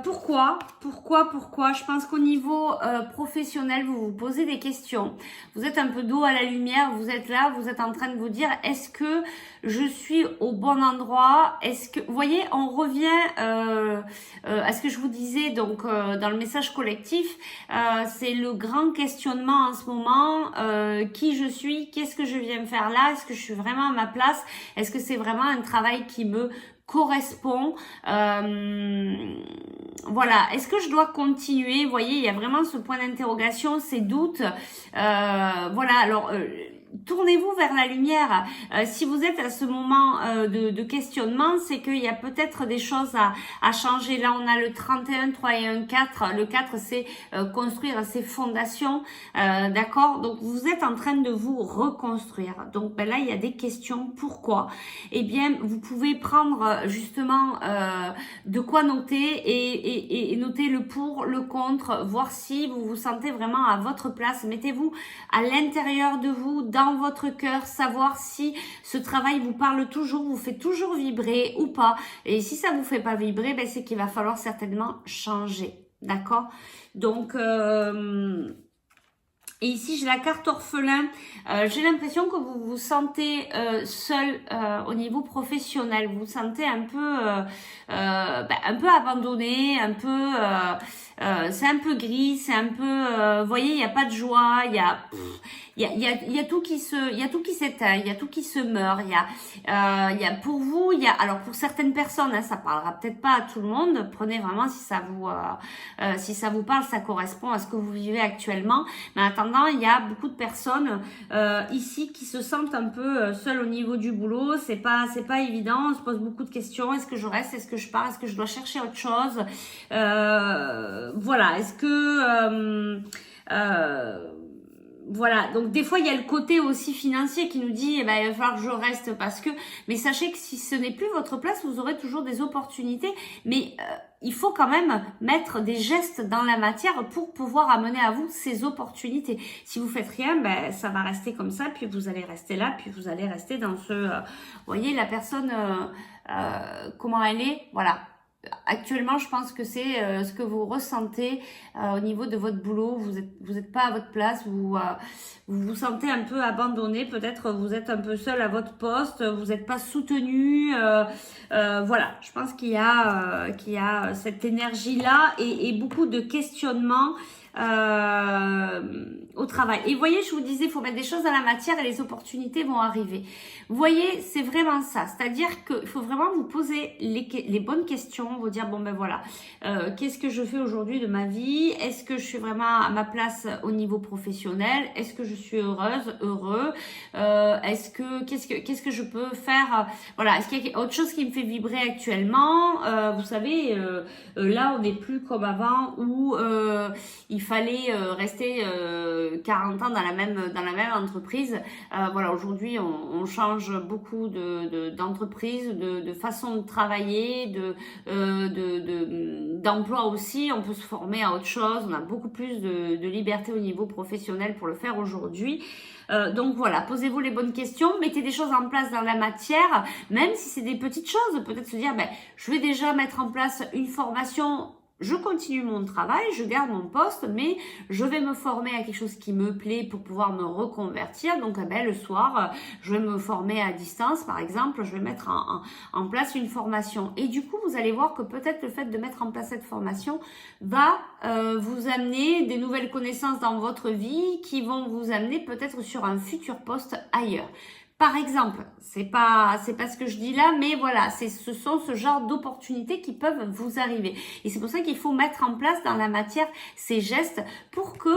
Pourquoi? Je pense qu'au niveau professionnel, vous vous posez des questions. Vous êtes un peu dos à la lumière, vous êtes là, vous êtes en train de vous dire, est-ce que je suis au bon endroit? Est-ce que, vous voyez, on revient à ce que je vous disais donc dans le message collectif. C'est le grand questionnement en ce moment. Qui je suis? Qu'est-ce que je viens faire là? Est-ce que je suis vraiment à ma place? Est-ce que c'est vraiment un travail qui me correspond? Voilà, est-ce que je dois continuer? Vous voyez, il y a vraiment ce point d'interrogation, ces doutes. Voilà, alors tournez-vous vers la lumière. Si vous êtes à ce moment de questionnement, c'est qu'il y a peut-être des choses à changer. Là, on a le 31, 3 et 1, 4. Le 4, c'est construire ses fondations. D'accord? Donc, vous êtes en train de vous reconstruire. Donc, ben là, il y a des questions. Pourquoi? Eh bien, vous pouvez prendre justement de quoi noter et noter le pour, le contre, voir si vous vous sentez vraiment à votre place. Mettez-vous à l'intérieur de vous, dans votre cœur, savoir si ce travail vous parle toujours, vous fait toujours vibrer ou pas. Et si ça vous fait pas vibrer, ben c'est qu'il va falloir certainement changer. D'accord? Donc, et ici, j'ai la carte orphelin. J'ai l'impression que vous vous sentez seul au niveau professionnel. Vous vous sentez un peu abandonné, un peu... c'est un peu gris, c'est un peu... vous voyez, il n'y a pas de joie, il y a tout qui s'éteint, il y a tout qui se meurt, il y a pour vous, alors pour certaines personnes, hein, ça parlera peut-être pas à tout le monde. Prenez vraiment si ça vous parle, ça correspond à ce que vous vivez actuellement. Mais en attendant, il y a beaucoup de personnes ici qui se sentent un peu seules au niveau du boulot. C'est pas évident. On se pose beaucoup de questions. Est-ce que je reste? Est-ce que je pars? Est-ce que je dois chercher autre chose? Voilà. Est-ce que voilà, donc des fois il y a le côté aussi financier qui nous dit, eh ben, il va falloir que je reste parce que, mais sachez que si ce n'est plus votre place, vous aurez toujours des opportunités, mais il faut quand même mettre des gestes dans la matière pour pouvoir amener à vous ces opportunités. Si vous faites rien, ben ça va rester comme ça, puis vous allez rester là, puis vous allez rester dans ce, vous voyez la personne, comment elle est, voilà. Actuellement, je pense que c'est ce que vous ressentez au niveau de votre boulot. Vous êtes pas à votre place, vous vous sentez un peu abandonné. Peut-être vous êtes un peu seul à votre poste, vous n'êtes pas soutenu. Voilà, je pense qu'il y a cette énergie-là et beaucoup de questionnements au travail. Et vous voyez, je vous disais, il faut mettre des choses dans la matière et les opportunités vont arriver. Vous voyez, c'est vraiment ça. C'est-à-dire qu'il faut vraiment vous poser les bonnes questions, vous dire, bon ben voilà, qu'est-ce que je fais aujourd'hui de ma vie? Est-ce que je suis vraiment à ma place au niveau professionnel? Est-ce que je suis heureuse, heureux? Qu'est-ce que je peux faire? Voilà, est-ce qu'il y a autre chose qui me fait vibrer actuellement? Vous savez, là, on n'est plus comme avant où il fallait rester 40 ans dans la même entreprise. Voilà, aujourd'hui, on change beaucoup d'entreprises, de façon de travailler, d'emploi aussi. On peut se former à autre chose. On a beaucoup plus de liberté au niveau professionnel pour le faire aujourd'hui. Donc voilà, posez-vous les bonnes questions, mettez des choses en place dans la matière, même si c'est des petites choses. Peut-être se dire, ben, je vais déjà mettre en place une formation. Je continue mon travail, je garde mon poste, mais je vais me former à quelque chose qui me plaît pour pouvoir me reconvertir. Donc, ben, le soir, je vais me former à distance, par exemple, je vais mettre en place une formation. Et du coup, vous allez voir que peut-être le fait de mettre en place cette formation va vous amener des nouvelles connaissances dans votre vie qui vont vous amener peut-être sur un futur poste ailleurs. Par exemple, c'est pas ce que je dis là, mais voilà, ce sont ce genre d'opportunités qui peuvent vous arriver. Et c'est pour ça qu'il faut mettre en place dans la matière ces gestes pour que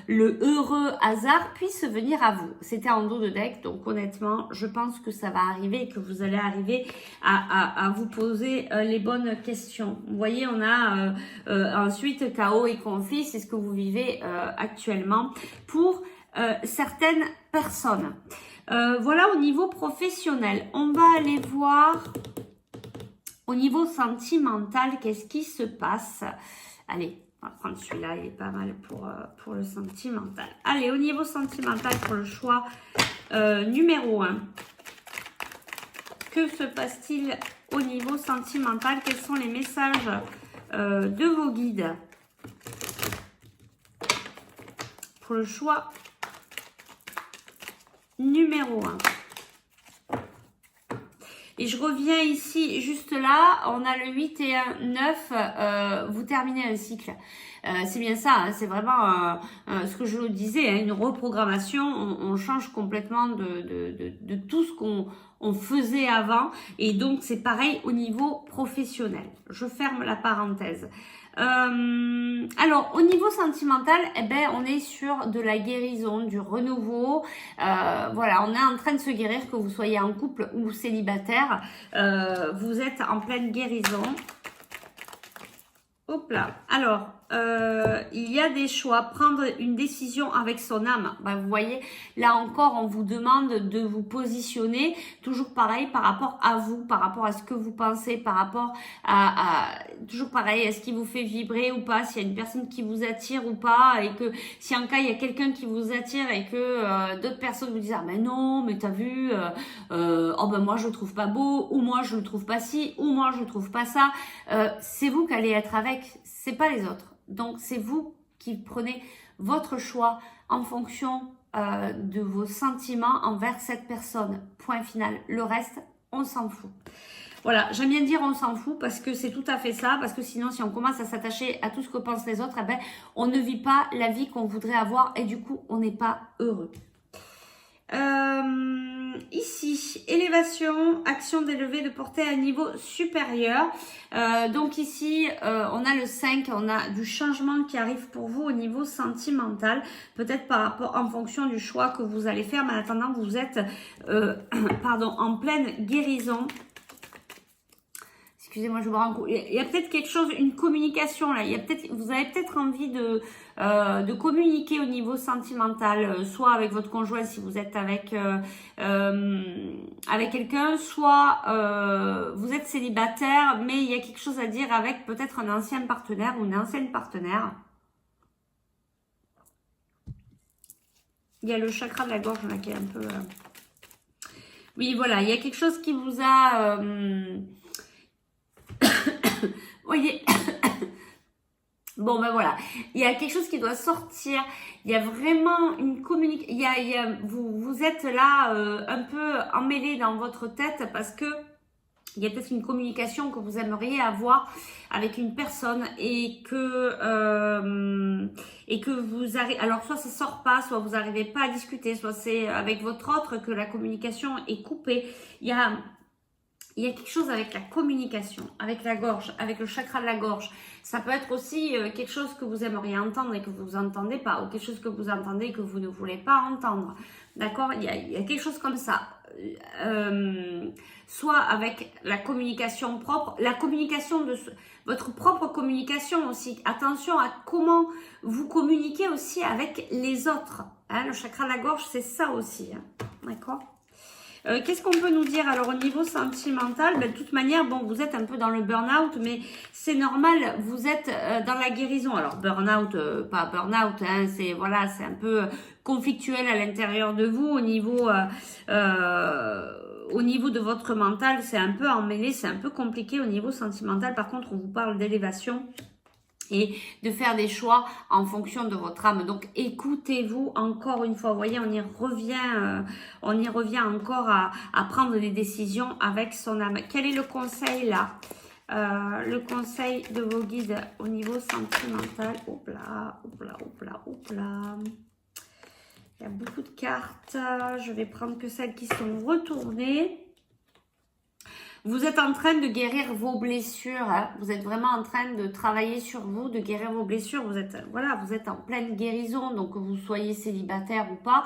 le heureux hasard puisse venir à vous. C'était en dos de deck, donc honnêtement, je pense que ça va arriver et que vous allez arriver à vous poser les bonnes questions. Vous voyez, on a ensuite chaos et conflit, c'est ce que vous vivez actuellement pour certaines personnes. Voilà au niveau professionnel. On va aller voir au niveau sentimental, qu'est-ce qui se passe. Allez, on va prendre celui-là, il est pas mal pour le sentimental. Allez, au niveau sentimental, pour le choix numéro 1. Que se passe-t-il au niveau sentimental? Quels sont les messages de vos guides pour le choix numéro 1. Et je reviens ici, juste là, on a le 8 et 1, 9, vous terminez un cycle. C'est bien ça, hein, c'est vraiment ce que je vous disais, hein, une reprogrammation, on change complètement de tout ce qu'on faisait avant. Et donc, c'est pareil au niveau professionnel. Je ferme la parenthèse. Alors, au niveau sentimental, eh ben, on est sur de la guérison, du renouveau. Voilà, on est en train de se guérir, que vous soyez en couple ou célibataire. Vous êtes en pleine guérison. Hop là. Alors, il y a des choix. Prendre une décision avec son âme. Ben, vous voyez, là encore, on vous demande de vous positionner. Toujours pareil par rapport à vous, par rapport à ce que vous pensez, par rapport toujours pareil, est-ce qu'il vous fait vibrer ou pas, s'il y a une personne qui vous attire ou pas, et que si en cas il y a quelqu'un qui vous attire et que d'autres personnes vous disent ah mais non, mais t'as vu, oh ben moi je le trouve pas beau, ou moi je le trouve pas ci, ou moi je le trouve pas ça, c'est vous qui allez être avec, c'est pas les autres. Donc c'est vous qui prenez votre choix en fonction de vos sentiments envers cette personne. Point final. Le reste, on s'en fout. Voilà, j'aime bien dire on s'en fout parce que c'est tout à fait ça, parce que sinon si on commence à s'attacher à tout ce que pensent les autres, eh ben, on ne vit pas la vie qu'on voudrait avoir et du coup on n'est pas heureux. Ici, élévation, action d'élever, de porter à un niveau supérieur. Donc ici, on a le 5, on a du changement qui arrive pour vous au niveau sentimental. Peut-être par rapport, en fonction du choix que vous allez faire, mais en attendant, vous êtes en pleine guérison. excusez-moi, je me rends compte. Il y a peut-être quelque chose, une communication là. Il y a peut-être, vous avez peut-être envie de communiquer au niveau sentimental, soit avec votre conjoint si vous êtes avec quelqu'un, soit vous êtes célibataire, mais il y a quelque chose à dire avec peut-être un ancien partenaire ou une ancienne partenaire. Il y a le chakra de la gorge là qui est un peu... Oui, voilà, il y a quelque chose qui vous a... voyez. Bon, ben voilà, il y a quelque chose qui doit sortir. Il y a vraiment une communication. Vous êtes là un peu emmêlé dans votre tête parce que il y a peut-être une communication que vous aimeriez avoir avec une personne et que vous arrivez. Alors soit ça sort pas, soit vous n'arrivez pas à discuter, soit c'est avec votre autre que la communication est coupée. Il y a quelque chose avec la communication, avec la gorge, avec le chakra de la gorge. Ça peut être aussi quelque chose que vous aimeriez entendre et que vous n'entendez pas, ou quelque chose que vous entendez et que vous ne voulez pas entendre. D'accord, il y a quelque chose comme ça. Soit avec la communication propre, la communication de votre propre communication aussi. Attention à comment vous communiquez aussi avec les autres. Hein, le chakra de la gorge, c'est ça aussi. Hein, d'accord. Qu'est-ce qu'on peut nous dire alors au niveau sentimental? Ben, de toute manière, bon, vous êtes un peu dans le burn-out, mais c'est normal, vous êtes dans la guérison. Alors burn-out, pas burn-out, hein, c'est voilà, c'est un peu conflictuel à l'intérieur de vous au niveau de votre mental, c'est un peu emmêlé, c'est un peu compliqué au niveau sentimental. Par contre, on vous parle d'élévation et de faire des choix en fonction de votre âme. Donc, écoutez-vous encore une fois. Vous voyez, on y revient encore à prendre des décisions avec son âme. Quel est le conseil là? Le conseil de vos guides au niveau sentimental. Hop là, hop là, hop là, hop là. Il y a beaucoup de cartes. Je vais prendre que celles qui sont retournées. Vous êtes en train de guérir vos blessures, hein. Vous êtes vraiment en train de travailler sur vous, de guérir vos blessures. Vous êtes en pleine guérison, donc que vous soyez célibataire ou pas.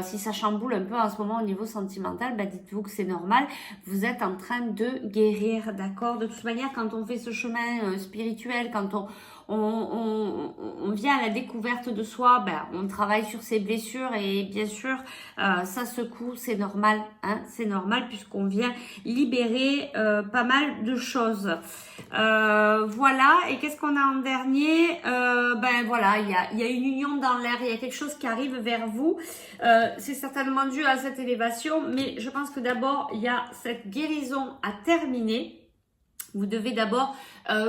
Si ça chamboule un peu en ce moment au niveau sentimental, ben dites-vous que c'est normal. Vous êtes en train de guérir, d'accord? De toute manière, quand on fait ce chemin spirituel, quand on vient à la découverte de soi, ben, on travaille sur ses blessures et bien sûr, ça secoue, c'est normal, hein, c'est normal puisqu'on vient libérer pas mal de choses. Voilà, et qu'est-ce qu'on a en dernier? Ben voilà, il y a une union dans l'air, il y a quelque chose qui arrive vers vous. C'est certainement dû à cette élévation, mais je pense que d'abord, il y a cette guérison à terminer. Vous devez d'abord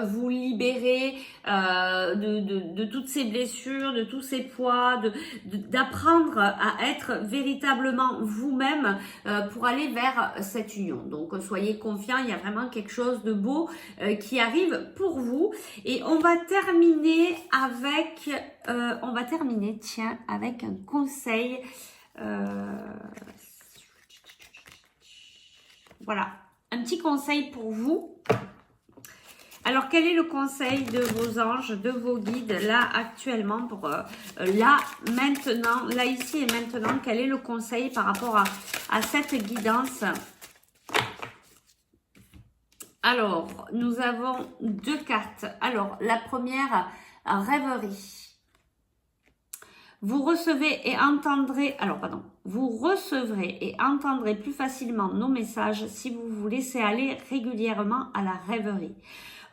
vous libérer de toutes ces blessures, de tous ces poids, d'apprendre à être véritablement vous-même pour aller vers cette union. Donc soyez confiants, il y a vraiment quelque chose de beau qui arrive pour vous. Et on va terminer avec, avec un conseil. Voilà, un petit conseil pour vous. Alors, quel est le conseil de vos anges, de vos guides, là, actuellement, pour là, maintenant, là, ici et maintenant, quel est le conseil par rapport à cette guidance? Alors, nous avons deux cartes. Alors, la première, rêverie. Vous recevrez et entendrez plus facilement nos messages si vous vous laissez aller régulièrement à la rêverie.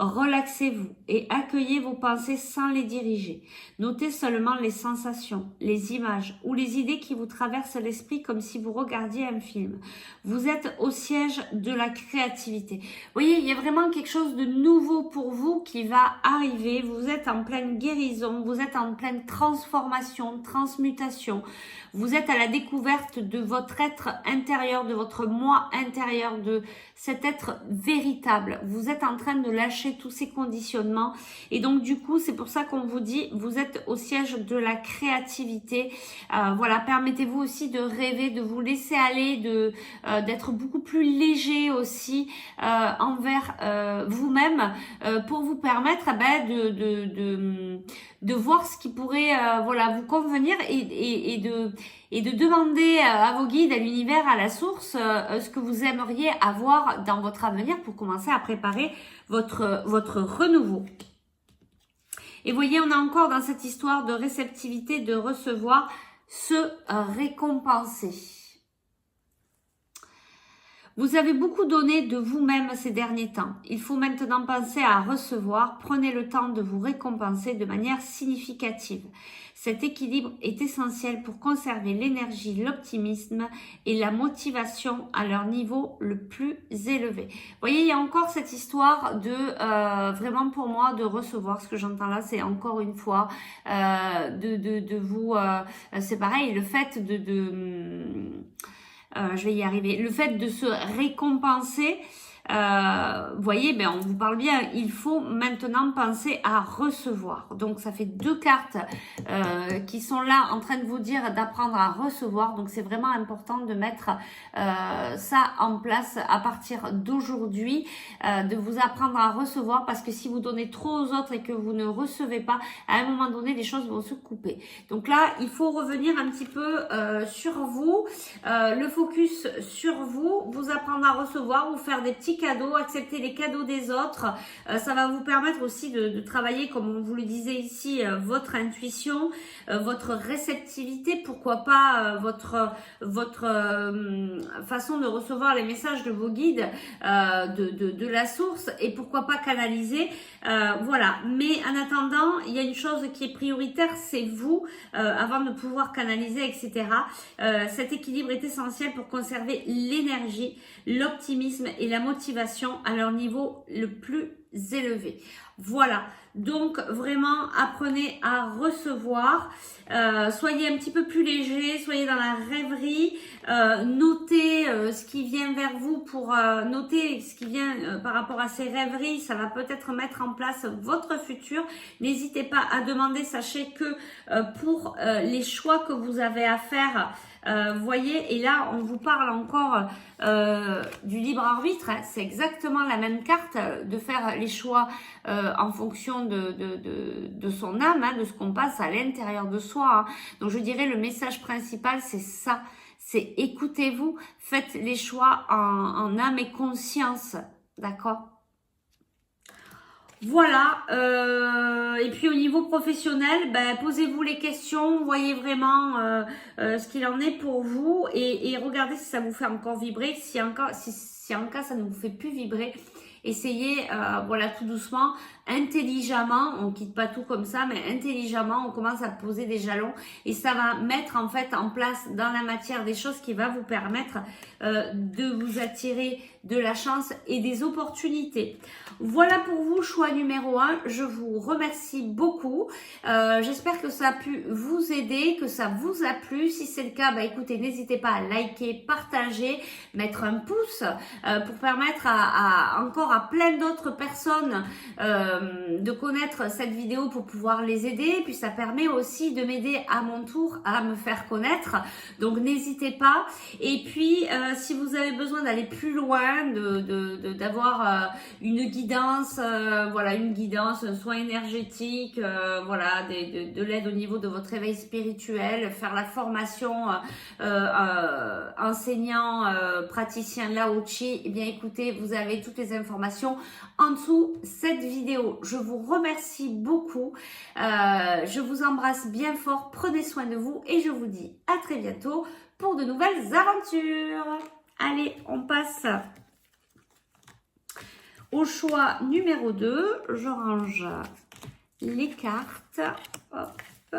Relaxez-vous et accueillez vos pensées sans les diriger. Notez seulement les sensations, les images ou les idées qui vous traversent l'esprit comme si vous regardiez un film. Vous êtes au siège de la créativité. Vous voyez, il y a vraiment quelque chose de nouveau pour vous qui va arriver. Vous êtes en pleine guérison, vous êtes en pleine transformation, transmutation. Vous êtes à la découverte de votre être intérieur, de votre moi intérieur, de cet être véritable. Vous êtes en train de lâcher lâcher tous ces conditionnements. Et donc du coup, c'est pour ça qu'on vous dit, vous êtes au siège de la créativité. Voilà, permettez-vous aussi de rêver, de vous laisser aller, d'être beaucoup plus léger aussi envers vous-même pour vous permettre de voir ce qui pourrait voilà, vous convenir et de demander à vos guides, à l'univers, à la source, ce que vous aimeriez avoir dans votre avenir pour commencer à préparer votre renouveau. Et vous voyez, on a encore dans cette histoire de réceptivité, de recevoir, se récompenser. Vous avez beaucoup donné de vous-même ces derniers temps. Il faut maintenant penser à recevoir. Prenez le temps de vous récompenser de manière significative. Cet équilibre est essentiel pour conserver l'énergie, l'optimisme et la motivation à leur niveau le plus élevé. Vous voyez, il y a encore cette histoire de vraiment pour moi de recevoir. Ce que j'entends là, c'est encore une fois de vous. C'est pareil, le fait je vais y arriver. Le fait de se récompenser, vous voyez, ben on vous parle bien, il faut maintenant penser à recevoir. Donc ça fait 2 cartes qui sont là en train de vous dire d'apprendre à recevoir. Donc c'est vraiment important de mettre ça en place à partir d'aujourd'hui, de vous apprendre à recevoir, parce que si vous donnez trop aux autres et que vous ne recevez pas, à un moment donné, les choses vont se couper. Donc là, il faut revenir un petit peu sur vous, le focus sur vous, vous apprendre à recevoir, vous faire des petits cadeaux, accepter les cadeaux des autres. Ça va vous permettre aussi de travailler, comme on vous le disait ici, votre intuition, votre réceptivité, pourquoi pas votre façon de recevoir les messages de vos guides, de la source, et pourquoi pas canaliser. Voilà, mais en attendant, il y a une chose qui est prioritaire, c'est vous, avant de pouvoir canaliser, etc. Cet équilibre est essentiel pour conserver l'énergie, l'optimisme et la motivation à leur niveau le plus élevé. Voilà, donc vraiment apprenez à recevoir, soyez un petit peu plus léger, soyez dans la rêverie, notez ce qui vient vers vous pour noter ce qui vient par rapport à ces rêveries, ça va peut-être mettre en place votre futur. N'hésitez pas à demander, sachez que pour les choix que vous avez à faire, voyez, et là on vous parle encore du libre arbitre, hein, c'est exactement la même carte, de faire les choix en fonction de son âme, hein, de ce qu'on passe à l'intérieur de soi. Hein. Donc je dirais le message principal, c'est ça, c'est écoutez-vous, faites les choix en âme et conscience, d'accord ? Voilà, et puis au niveau professionnel, ben, posez-vous les questions, voyez vraiment ce qu'il en est pour vous, et regardez si ça vous fait encore vibrer. Si en cas ça ne vous fait plus vibrer, essayez, voilà, tout doucement, intelligemment, on quitte pas tout comme ça, mais intelligemment, on commence à poser des jalons, et ça va mettre en fait en place dans la matière des choses qui va vous permettre de vous attirer de la chance et des opportunités. Voilà pour vous, choix numéro 1. Je vous remercie beaucoup. J'espère que ça a pu vous aider, que ça vous a plu. Si c'est le cas, bah écoutez, n'hésitez pas à liker, partager, mettre un pouce pour permettre encore à plein d'autres personnes de connaître cette vidéo pour pouvoir les aider. Et puis ça permet aussi de m'aider à mon tour à me faire connaître. Donc n'hésitez pas. Et puis si vous avez besoin d'aller plus loin, d'avoir une guidance, voilà, une guidance, un soin énergétique, voilà, de l'aide au niveau de votre éveil spirituel, faire la formation enseignant, praticien Lao Chi, eh bien écoutez, vous avez toutes les informations en dessous cette vidéo. Je vous remercie beaucoup, je vous embrasse bien fort, prenez soin de vous et je vous dis à très bientôt pour de nouvelles aventures. Allez, on passe au choix numéro 2. Je range les cartes. Hop. On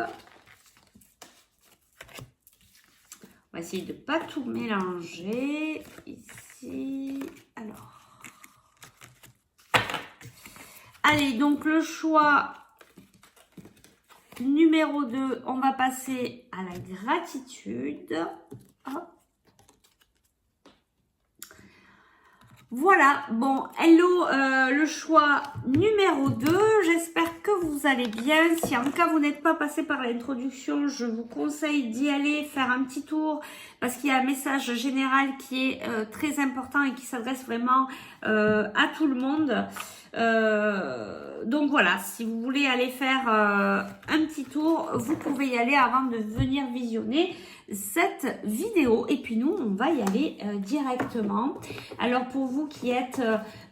va essayer de ne pas tout mélanger. Ici. Alors. Allez, donc le choix numéro 2, on va passer à la gratitude. Hop. Voilà, bon, hello, le choix numéro 2, j'espère que vous allez bien. Si en cas vous n'êtes pas passé par l'introduction, je vous conseille d'y aller, faire un petit tour, parce qu'il y a un message général qui est très important et qui s'adresse vraiment à tout le monde. Donc voilà, si vous voulez aller faire un petit tour, vous pouvez y aller avant de venir visionner cette vidéo. Et puis nous, on va y aller directement. Alors pour vous qui êtes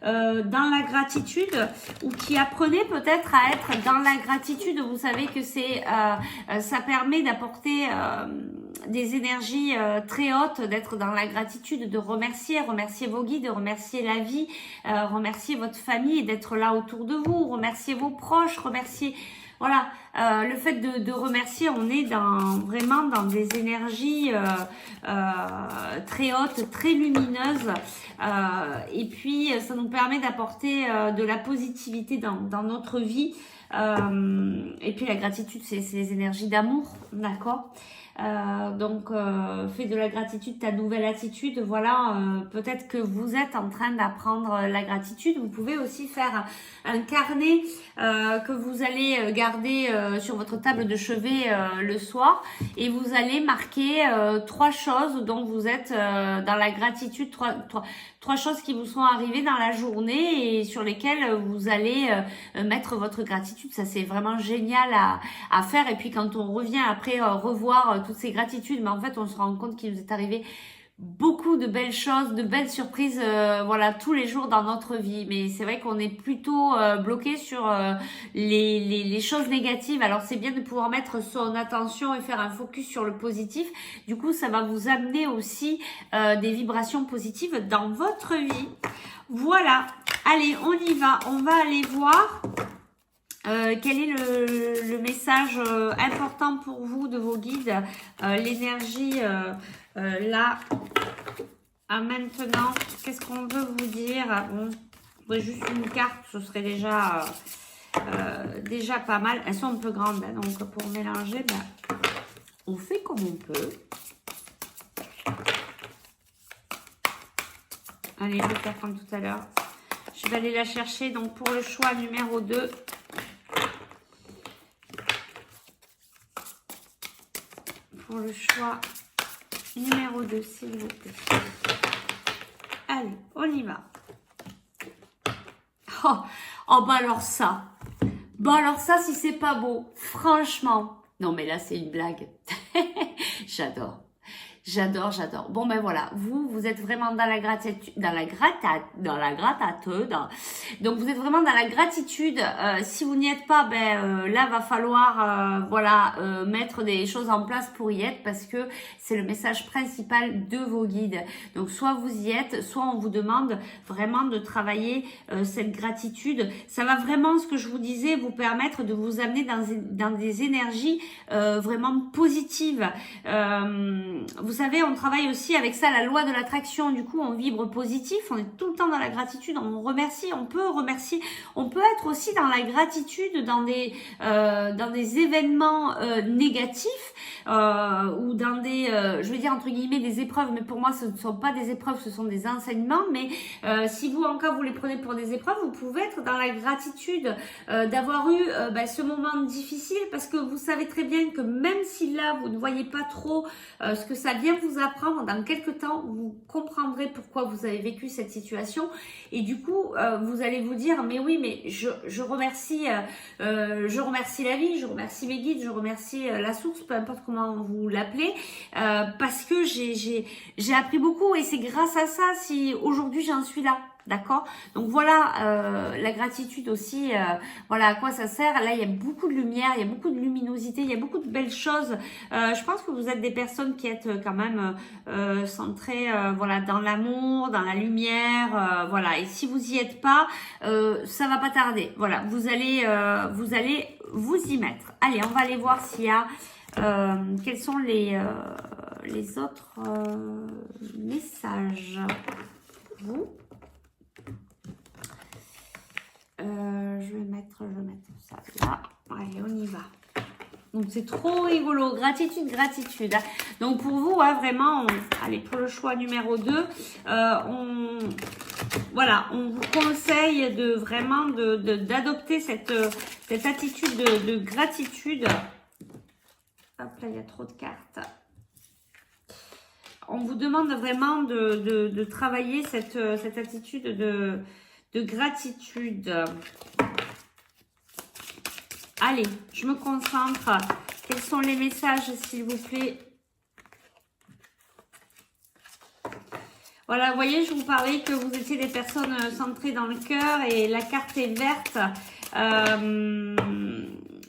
dans la gratitude ou qui apprenez peut-être à être dans la gratitude, vous savez que ça permet d'apporter des énergies très hautes, d'être dans la gratitude, de remercier vos guides, de remercier la vie, remercier votre famille, d'être là autour de vous, remercier vos proches, remercier... Voilà, le fait de remercier, on est vraiment dans des énergies très hautes, très lumineuses. Et puis, ça nous permet d'apporter de la positivité dans notre vie. Et puis, la gratitude, c'est les énergies d'amour, d'accord ? Donc, fais de la gratitude ta nouvelle attitude. Voilà, peut-être que vous êtes en train d'apprendre la gratitude. Vous pouvez aussi faire un carnet que vous allez garder sur votre table de chevet le soir, et vous allez marquer 3 choses dont vous êtes dans la gratitude, trois choses qui vous sont arrivées dans la journée et sur lesquelles vous allez mettre votre gratitude. Ça, c'est vraiment génial à faire. Et puis quand on revient après revoir toutes ces gratitudes, mais en fait on se rend compte qu'il nous est arrivé beaucoup de belles choses, de belles surprises, voilà, tous les jours dans notre vie. Mais c'est vrai qu'on est plutôt bloqué sur les choses négatives. Alors c'est bien de pouvoir mettre son attention et faire un focus sur le positif. Du coup, ça va vous amener aussi des vibrations positives dans votre vie. Voilà, allez, on y va. On va aller voir quel est le message important pour vous de vos guides, l'énergie là, à maintenant. Qu'est-ce qu'on veut vous dire? Bon, juste une carte, ce serait déjà pas mal. Elles sont un peu grandes, hein, donc pour mélanger, on fait comme on peut. Allez, je vais faire comme tout à l'heure. Je vais aller la chercher donc pour le choix numéro 2. Pour le choix numéro 2, s'il vous plaît. Allez, on y va. Oh bah alors ça. Bah alors ça, si c'est pas beau, franchement. Non mais là, c'est une blague. J'adore. J'adore, j'adore. Bon ben voilà, vous êtes vraiment dans la gratitude, dans la gratitude. Donc vous êtes vraiment dans la gratitude. Si vous n'y êtes pas, là va falloir mettre des choses en place pour y être, parce que c'est le message principal de vos guides. Donc soit vous y êtes, soit on vous demande vraiment de travailler cette gratitude. Ça va vraiment, ce que je vous disais, vous permettre de vous amener dans des énergies vraiment positives. Vous savez, on travaille aussi avec ça, la loi de l'attraction. Du coup, on vibre positif, on est tout le temps dans la gratitude, on remercie, on peut remercier. On peut être aussi dans la gratitude dans des événements négatifs ou dans des, je veux dire entre guillemets, des épreuves. Mais pour moi, ce ne sont pas des épreuves, ce sont des enseignements. Mais si vous, en cas, vous les prenez pour des épreuves, vous pouvez être dans la gratitude d'avoir eu ce moment difficile, parce que vous savez très bien que même si là, vous ne voyez pas trop ce que ça vient vous apprendre, dans quelques temps, vous comprendrez pourquoi vous avez vécu cette situation. Et du coup, vous allez vous dire, mais oui, mais je remercie la vie, je remercie mes guides, je remercie la source, peu importe comment vous l'appelez, parce que j'ai appris beaucoup, et c'est grâce à ça si aujourd'hui j'en suis là. D'accord? Donc voilà, la gratitude aussi, voilà à quoi ça sert. Là, il y a beaucoup de lumière, il y a beaucoup de luminosité, il y a beaucoup de belles choses. Je pense que vous êtes des personnes qui êtes quand même centrées voilà, dans l'amour, dans la lumière. Voilà. Et si vous y êtes pas, ça va pas tarder. Voilà, vous allez vous y mettre. Allez, on va aller voir s'il y a quels sont les autres messages pour vous. Je vais mettre ça là. Allez, on y va. Donc, c'est trop rigolo. Gratitude, gratitude. Donc, pour vous, vraiment, allez, pour le choix numéro 2, voilà, on vous conseille de vraiment d'adopter cette attitude de gratitude. Hop là, il y a trop de cartes. On vous demande vraiment de travailler cette attitude de gratitude. Allez, je me concentre. Quels sont les messages, s'il vous plaît? Voilà, vous voyez, je vous parlais que vous étiez des personnes centrées dans le cœur et la carte est verte.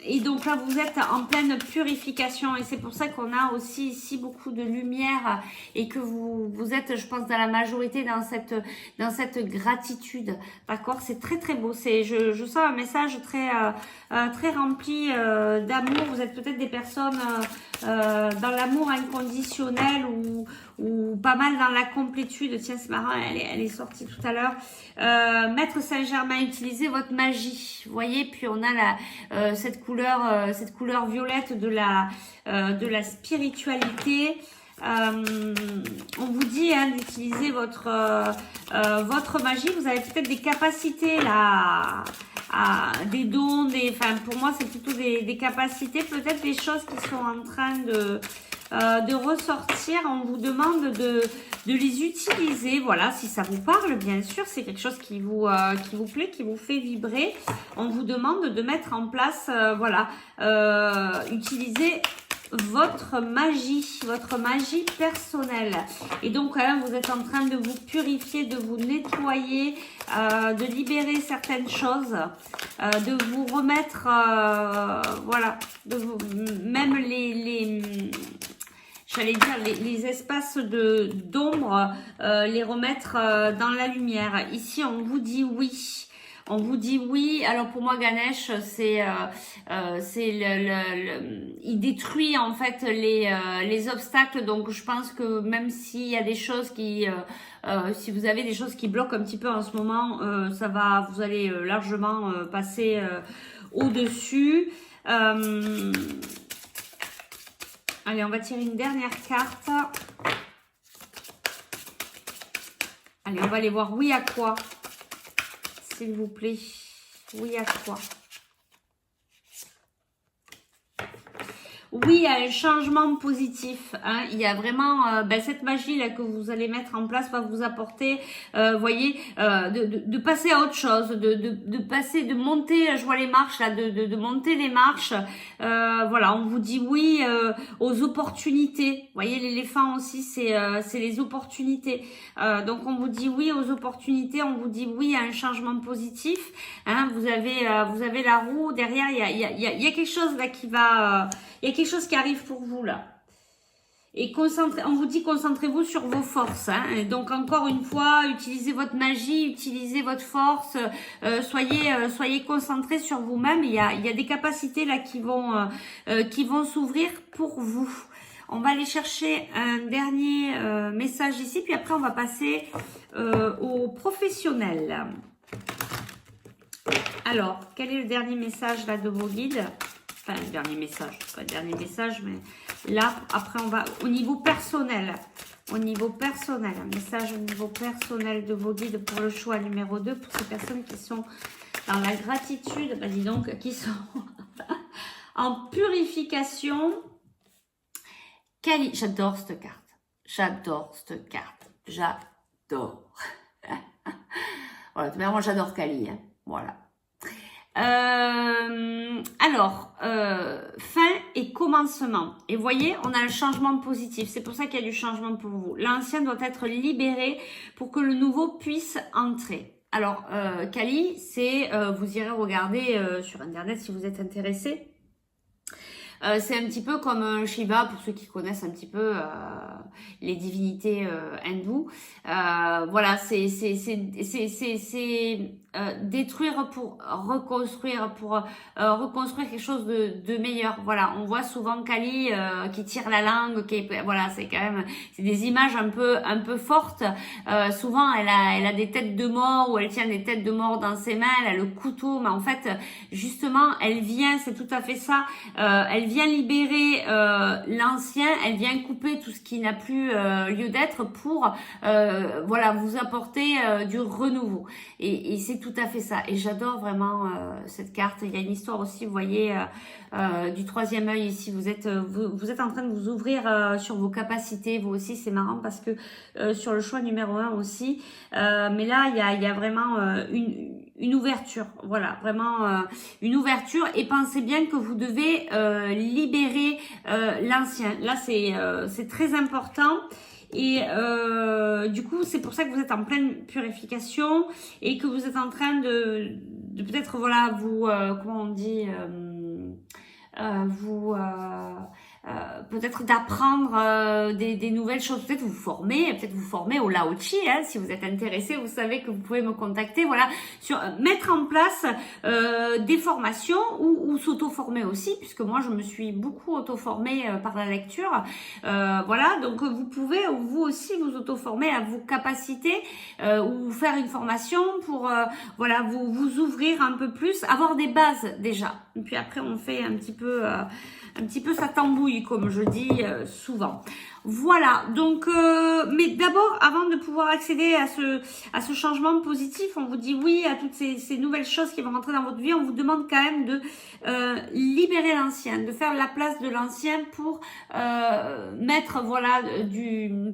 Et donc là, vous êtes en pleine purification et c'est pour ça qu'on a aussi ici beaucoup de lumière et que vous êtes, je pense, dans la majorité dans cette gratitude. D'accord? C'est très très beau. Je sens un message très rempli d'amour. Vous êtes peut-être des personnes dans l'amour inconditionnel ou pas mal dans la complétude. Tiens, c'est marrant, elle est sortie tout à l'heure. Maître Saint-Germain, utilisez votre magie. Vous voyez, puis on a cette couleur violette de la spiritualité. On vous dit d'utiliser votre magie. Vous avez peut-être des capacités là, des dons, enfin pour moi c'est plutôt des capacités, peut-être des choses qui sont en train de ressortir. On vous demande de les utiliser. Voilà, si ça vous parle, bien sûr, c'est quelque chose qui vous plaît, qui vous fait vibrer. On vous demande de mettre en place, utiliser votre magie personnelle. Et donc, vous êtes en train de vous purifier, de vous nettoyer, de libérer certaines choses, de vous remettre, même j'allais dire les espaces d'ombre, les remettre dans la lumière. Ici, on vous dit oui. On vous dit oui. Alors pour moi, Ganesh, il détruit en fait les obstacles. Donc je pense que même s'il y a des choses si vous avez des choses qui bloquent un petit peu en ce moment, vous allez largement passer au-dessus. Allez, on va tirer une dernière carte. Allez, on va aller voir oui à quoi. S'il vous plaît. Oui à quoi? Oui, il y a un changement positif. Il y a vraiment cette magie là que vous allez mettre en place va vous apporter, voyez, de passer à autre chose, de passer, de monter. Je vois les marches là, de monter les marches. Voilà, on vous dit oui aux opportunités. Vous voyez, l'éléphant aussi, c'est les opportunités. Donc on vous dit oui aux opportunités. On vous dit oui à un changement positif. Vous avez la roue derrière. Il y a quelque chose là qui va. Il y a quelque chose qui arrive pour vous là. Et on vous dit concentrez-vous sur vos forces. Et donc encore une fois, utilisez votre magie, utilisez votre force. Soyez concentrés sur vous-même. Il y a des capacités là qui vont s'ouvrir pour vous. On va aller chercher un dernier message ici. Puis après, on va passer aux professionnels. Alors, quel est le dernier message là de vos guides? Enfin, le dernier message, pas le dernier message, mais là, après, on va au niveau personnel. Au niveau personnel, un message au niveau personnel de vos guides pour le choix numéro 2, pour ces personnes qui sont dans la gratitude, dis donc, qui sont en purification. Kali, j'adore cette carte. J'adore cette carte. J'adore. Voilà, moi, j'adore Kali. Voilà. Alors, fin et commencement. Et vous voyez, on a un changement positif. C'est pour ça qu'il y a du changement pour vous. L'ancien doit être libéré pour que le nouveau puisse entrer. Alors, Kali, vous irez regarder sur Internet si vous êtes intéressé. C'est un petit peu comme Shiva, pour ceux qui connaissent un petit peu les divinités hindoues. Voilà, c'est détruire pour reconstruire, pour reconstruire quelque chose de meilleur. Voilà, on voit souvent Kali qui tire la langue, voilà, c'est quand même, c'est des images un peu fortes. Souvent, elle a des têtes de mort ou elle tient des têtes de mort dans ses mains, elle a le couteau, mais en fait, justement, elle vient, c'est tout à fait ça, elle vient libérer l'ancien, elle vient couper tout ce qui n'a plus lieu d'être pour, voilà, vous apporter du renouveau. Et c'est tout à fait ça. Et j'adore vraiment cette carte. Il y a une histoire aussi, vous voyez, du troisième œil ici. Vous êtes en train de vous ouvrir sur vos capacités. Vous aussi, c'est marrant parce que sur le choix numéro 1 aussi. Mais là, il y a vraiment une ouverture. Voilà, vraiment une ouverture. Et pensez bien que vous devez libérer l'ancien. Là, c'est très important. Et du coup, c'est pour ça que vous êtes en pleine purification et que vous êtes en train de peut-être, voilà, vous, comment on dit, vous peut-être d'apprendre des nouvelles choses, peut-être vous former au Lao Chi, hein, si vous êtes intéressé, vous savez que vous pouvez me contacter, voilà, sur mettre en place des formations ou s'auto-former aussi, puisque moi je me suis beaucoup auto-formée par la lecture, voilà, donc vous pouvez vous aussi vous auto-former à vos capacités ou faire une formation pour voilà, vous ouvrir un peu plus, avoir des bases déjà, et puis après on fait un petit peu ça tambouille, comme je dis souvent. Voilà, donc, mais d'abord, avant de pouvoir accéder à ce changement positif, on vous dit oui à toutes ces nouvelles choses qui vont rentrer dans votre vie, on vous demande quand même de libérer l'ancien, de faire la place de l'ancien pour mettre, voilà,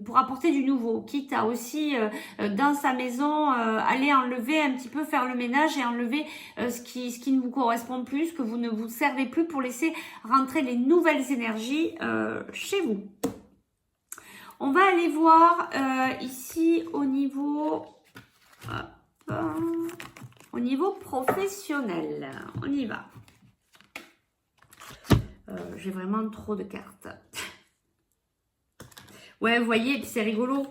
pour apporter du nouveau, quitte à aussi, dans sa maison, aller enlever un petit peu, faire le ménage et enlever ce qui ne vous correspond plus, que vous ne vous servez plus, pour laisser rentrer les nouvelles énergies chez vous. On va aller voir ici au niveau professionnel. On y va. J'ai vraiment trop de cartes. Ouais, vous voyez, c'est rigolo.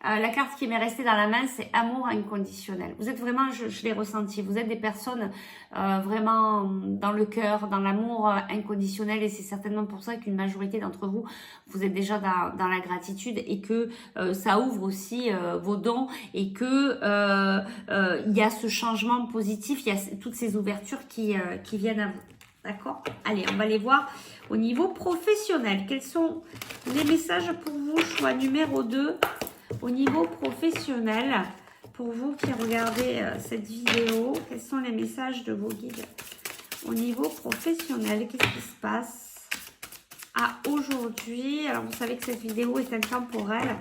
La carte qui m'est restée dans la main, c'est amour inconditionnel. Vous êtes vraiment, je l'ai ressenti, vous êtes des personnes vraiment dans le cœur, dans l'amour inconditionnel, et c'est certainement pour ça qu'une majorité d'entre vous, vous êtes déjà dans la gratitude, et que ça ouvre aussi vos dons, et que il y a ce changement positif, il y a toutes ces ouvertures qui viennent à vous. D'accord? Allez, on va les voir au niveau professionnel. Quels sont les messages pour vous? Choix numéro 2. Au niveau professionnel, pour vous qui regardez cette vidéo, quels sont les messages de vos guides? Au niveau professionnel, qu'est-ce qui se passe à aujourd'hui? Alors, vous savez que cette vidéo est intemporelle.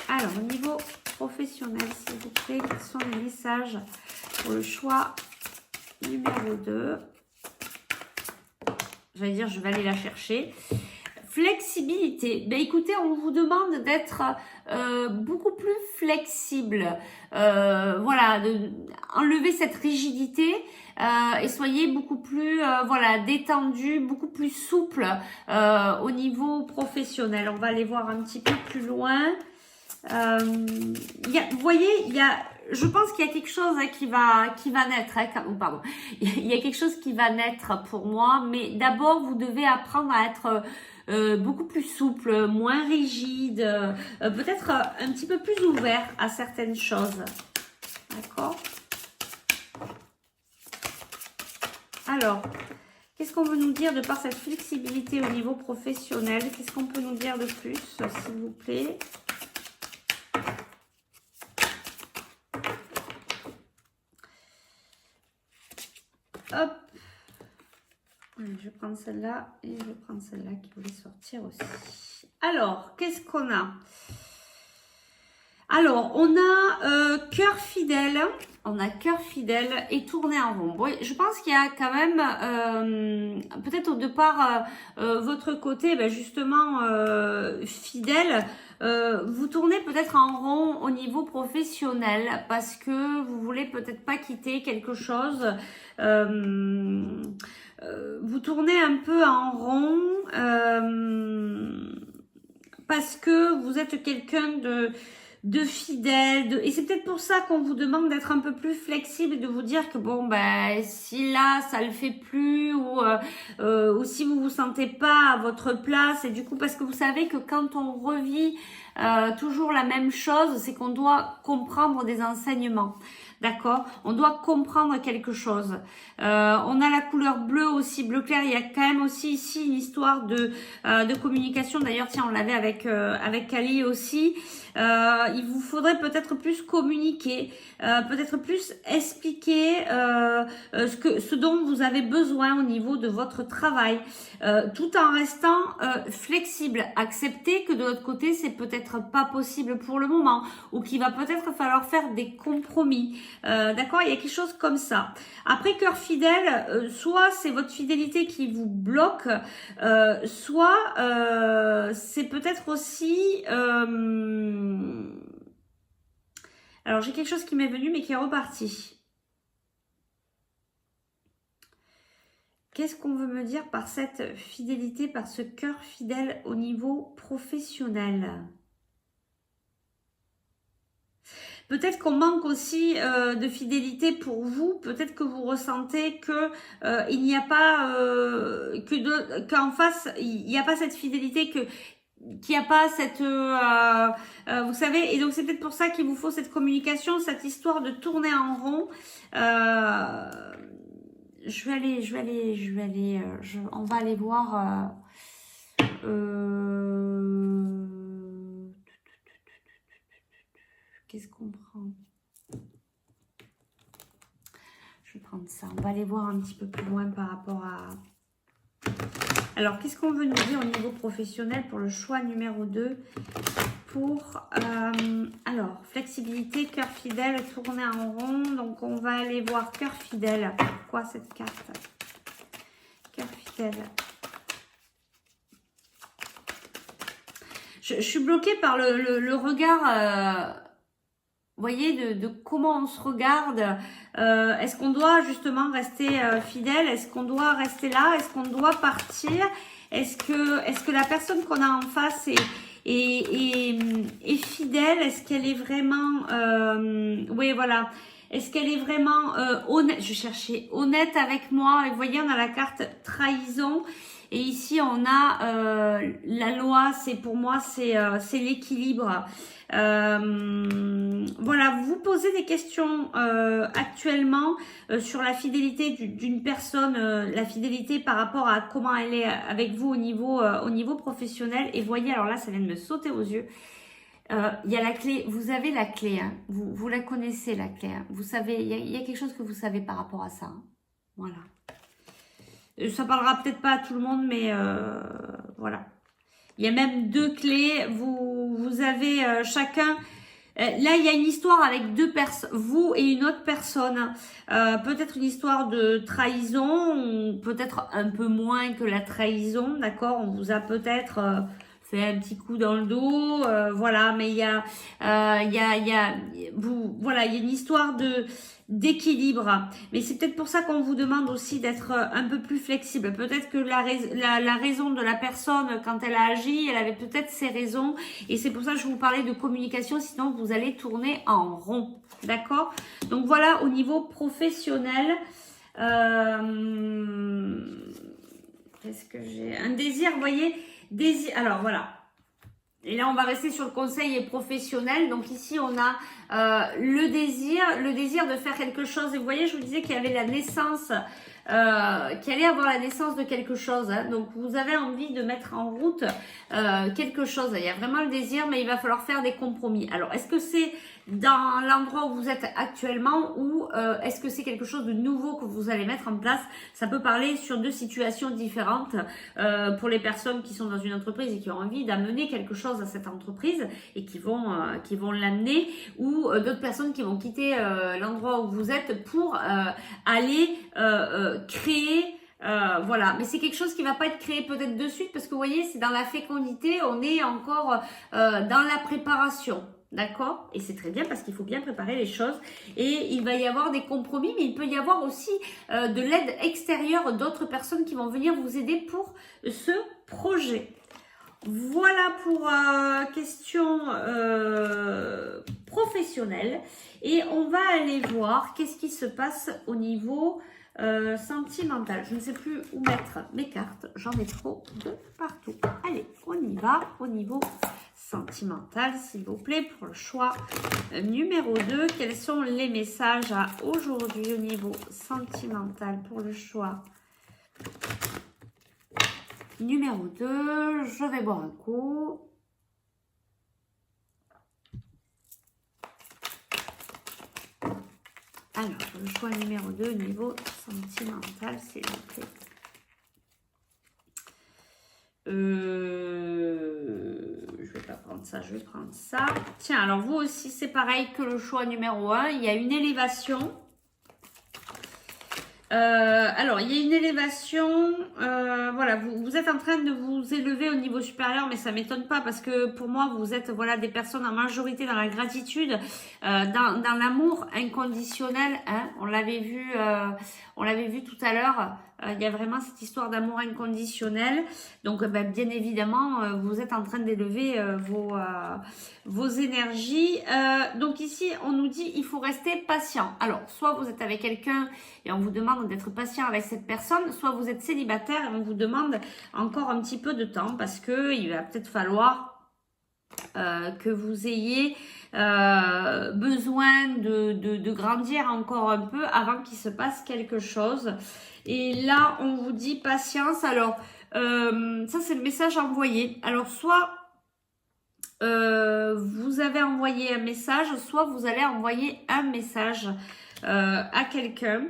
Alors, au niveau professionnel, s'il vous plaît, quels sont les messages pour le choix numéro 2? J'allais dire, je vais aller la chercher. Flexibilité. Ben écoutez, on vous demande d'être beaucoup plus flexible. Voilà, enlever cette rigidité et soyez beaucoup plus voilà, détendu, beaucoup plus souple au niveau professionnel. On va aller voir un petit peu plus loin. Vous voyez, je pense qu'il y a quelque chose qui va naître. Pardon, il y a quelque chose qui va naître pour moi, mais d'abord vous devez apprendre à être beaucoup plus souple, moins rigide, peut-être un petit peu plus ouvert à certaines choses. D'accord? Alors, qu'est-ce qu'on veut nous dire de par cette flexibilité au niveau professionnel? Qu'est-ce qu'on peut nous dire de plus, s'il vous plaît? Hop, je vais prendre celle-là et je vais prendre celle-là qui voulait sortir aussi. Alors, qu'est-ce qu'on a? Alors, on a cœur fidèle. On a cœur fidèle et tourner en rond. Bon, je pense qu'il y a quand même, peut-être au départ, votre côté, ben justement, fidèle. Vous tournez peut-être en rond au niveau professionnel parce que vous voulez peut-être pas quitter quelque chose. Vous tournez un peu en rond parce que vous êtes quelqu'un de fidèle. Et c'est peut-être pour ça qu'on vous demande d'être un peu plus flexible et de vous dire que bon, ben, si là, ça le fait plus ou si vous vous sentez pas à votre place. Et du coup, parce que vous savez que quand on revit toujours la même chose, c'est qu'on doit comprendre des enseignements. D'accord? On doit comprendre quelque chose. On a la couleur bleue aussi, bleu clair. Il y a quand même aussi ici une histoire de communication. D'ailleurs, tiens, on l'avait avec Kali aussi. Il vous faudrait peut-être plus communiquer, peut-être plus expliquer ce dont vous avez besoin au niveau de votre travail, tout en restant flexible. Accepter que de l'autre côté, c'est peut-être pas possible pour le moment ou qu'il va peut-être falloir faire des compromis. D'accord, il y a quelque chose comme ça. Après, cœur fidèle, soit c'est votre fidélité qui vous bloque, soit c'est peut-être aussi... alors, j'ai quelque chose qui m'est venu mais qui est reparti. Qu'est-ce qu'on veut me dire par cette fidélité, par ce cœur fidèle au niveau professionnel ? Peut-être qu'on manque aussi de fidélité pour vous. Peut-être que vous ressentez que il n'y a pas qu'en face il n'y a pas cette fidélité, qu'il n'y a pas cette vous savez. Et donc c'est peut-être pour ça qu'il vous faut cette communication, cette histoire de tourner en rond. On va aller voir. Qu'est-ce qu'on prend? Je vais prendre ça. On va aller voir un petit peu plus loin par rapport à... Alors, qu'est-ce qu'on veut nous dire au niveau professionnel pour le choix numéro 2 pour... alors, flexibilité, cœur fidèle, tourner en rond. Donc, on va aller voir cœur fidèle. Pourquoi cette carte? Cœur fidèle. Je suis bloquée par le regard... vous voyez, de comment on se regarde. Est-ce qu'on doit justement rester fidèle? Est-ce qu'on doit rester là? Est-ce qu'on doit partir? Est-ce que la personne qu'on a en face est fidèle? Est-ce qu'elle est vraiment... oui, voilà. Est-ce qu'elle est vraiment honnête? Je cherchais honnête avec moi. Et vous voyez, on a la carte trahison. Et ici, on a la loi. C'est pour moi, c'est l'équilibre. Voilà, vous posez des questions actuellement sur la fidélité d'une personne, la fidélité par rapport à comment elle est avec vous au niveau professionnel. Et voyez, alors là, ça vient de me sauter aux yeux. Il y a la clé, vous avez la clé, hein. Vous la connaissez la clé, hein. Vous savez, il y a quelque chose que vous savez par rapport à ça, hein. Voilà. Ça parlera peut-être pas à tout le monde, mais voilà. Il y a même 2 clés. Vous avez chacun... là, il y a une histoire avec 2 personnes, vous et une autre personne. Peut-être une histoire de trahison, peut-être un peu moins que la trahison, d'accord? On vous a peut-être... fait un petit coup dans le dos, voilà, mais il y a une histoire d'équilibre. Mais c'est peut-être pour ça qu'on vous demande aussi d'être un peu plus flexible. Peut-être que la raison de la personne, quand elle a agi, elle avait peut-être ses raisons. Et c'est pour ça que je vous parlais de communication, sinon vous allez tourner en rond. D'accord? Donc voilà, au niveau professionnel, qu'est-ce que j'ai? Un désir, vous voyez, désir. Alors voilà. Et là, on va rester sur le conseil professionnel. Donc ici, on a le désir de faire quelque chose. Et vous voyez, je vous disais qu'il y avait la naissance, qu'il allait avoir la naissance de quelque chose, hein. Donc vous avez envie de mettre en route quelque chose. Il y a vraiment le désir, mais il va falloir faire des compromis. Alors, est-ce que c'est dans l'endroit où vous êtes actuellement ou est-ce que c'est quelque chose de nouveau que vous allez mettre en place? Ça peut parler sur 2 situations différentes pour les personnes qui sont dans une entreprise et qui ont envie d'amener quelque chose à cette entreprise et qui vont l'amener, ou d'autres personnes qui vont quitter l'endroit où vous êtes pour aller créer. Voilà, mais c'est quelque chose qui va pas être créé peut-être de suite parce que vous voyez, c'est dans la fécondité, on est encore dans la préparation. D'accord? Et c'est très bien parce qu'il faut bien préparer les choses. Et il va y avoir des compromis, mais il peut y avoir aussi de l'aide extérieure d'autres personnes qui vont venir vous aider pour ce projet. voilà pour question professionnelle. Et on va aller voir qu'est-ce qui se passe au niveau sentimental. Je ne sais plus où mettre mes cartes. J'en ai trop de partout. Allez, on y va au niveau sentimental, s'il vous plaît, pour le choix numéro 2. Quels sont les messages à aujourd'hui au niveau sentimental pour le choix numéro 2, je vais boire un coup. Alors, le choix numéro 2, niveau sentimental, s'il vous plaît. Je vais pas prendre ça, je vais prendre ça. Tiens, alors vous aussi, c'est pareil que le choix numéro 1. Il y a une élévation. Alors, il y a une élévation, voilà, vous êtes en train de vous élever au niveau supérieur, mais ça m'étonne pas parce que pour moi, vous êtes voilà des personnes en majorité dans la gratitude, dans l'amour inconditionnel, hein, on l'avait vu tout à l'heure. Il y a vraiment cette histoire d'amour inconditionnel. Donc, bien évidemment, vous êtes en train d'élever vos énergies. Donc ici, on nous dit il faut rester patient. Alors, soit vous êtes avec quelqu'un et on vous demande d'être patient avec cette personne, soit vous êtes célibataire et on vous demande encore un petit peu de temps parce que il va peut-être falloir que vous ayez besoin de grandir encore un peu avant qu'il se passe quelque chose. Et là, on vous dit patience. Alors, ça, c'est le message envoyé. Alors, soit vous avez envoyé un message, soit vous allez envoyer un message à quelqu'un.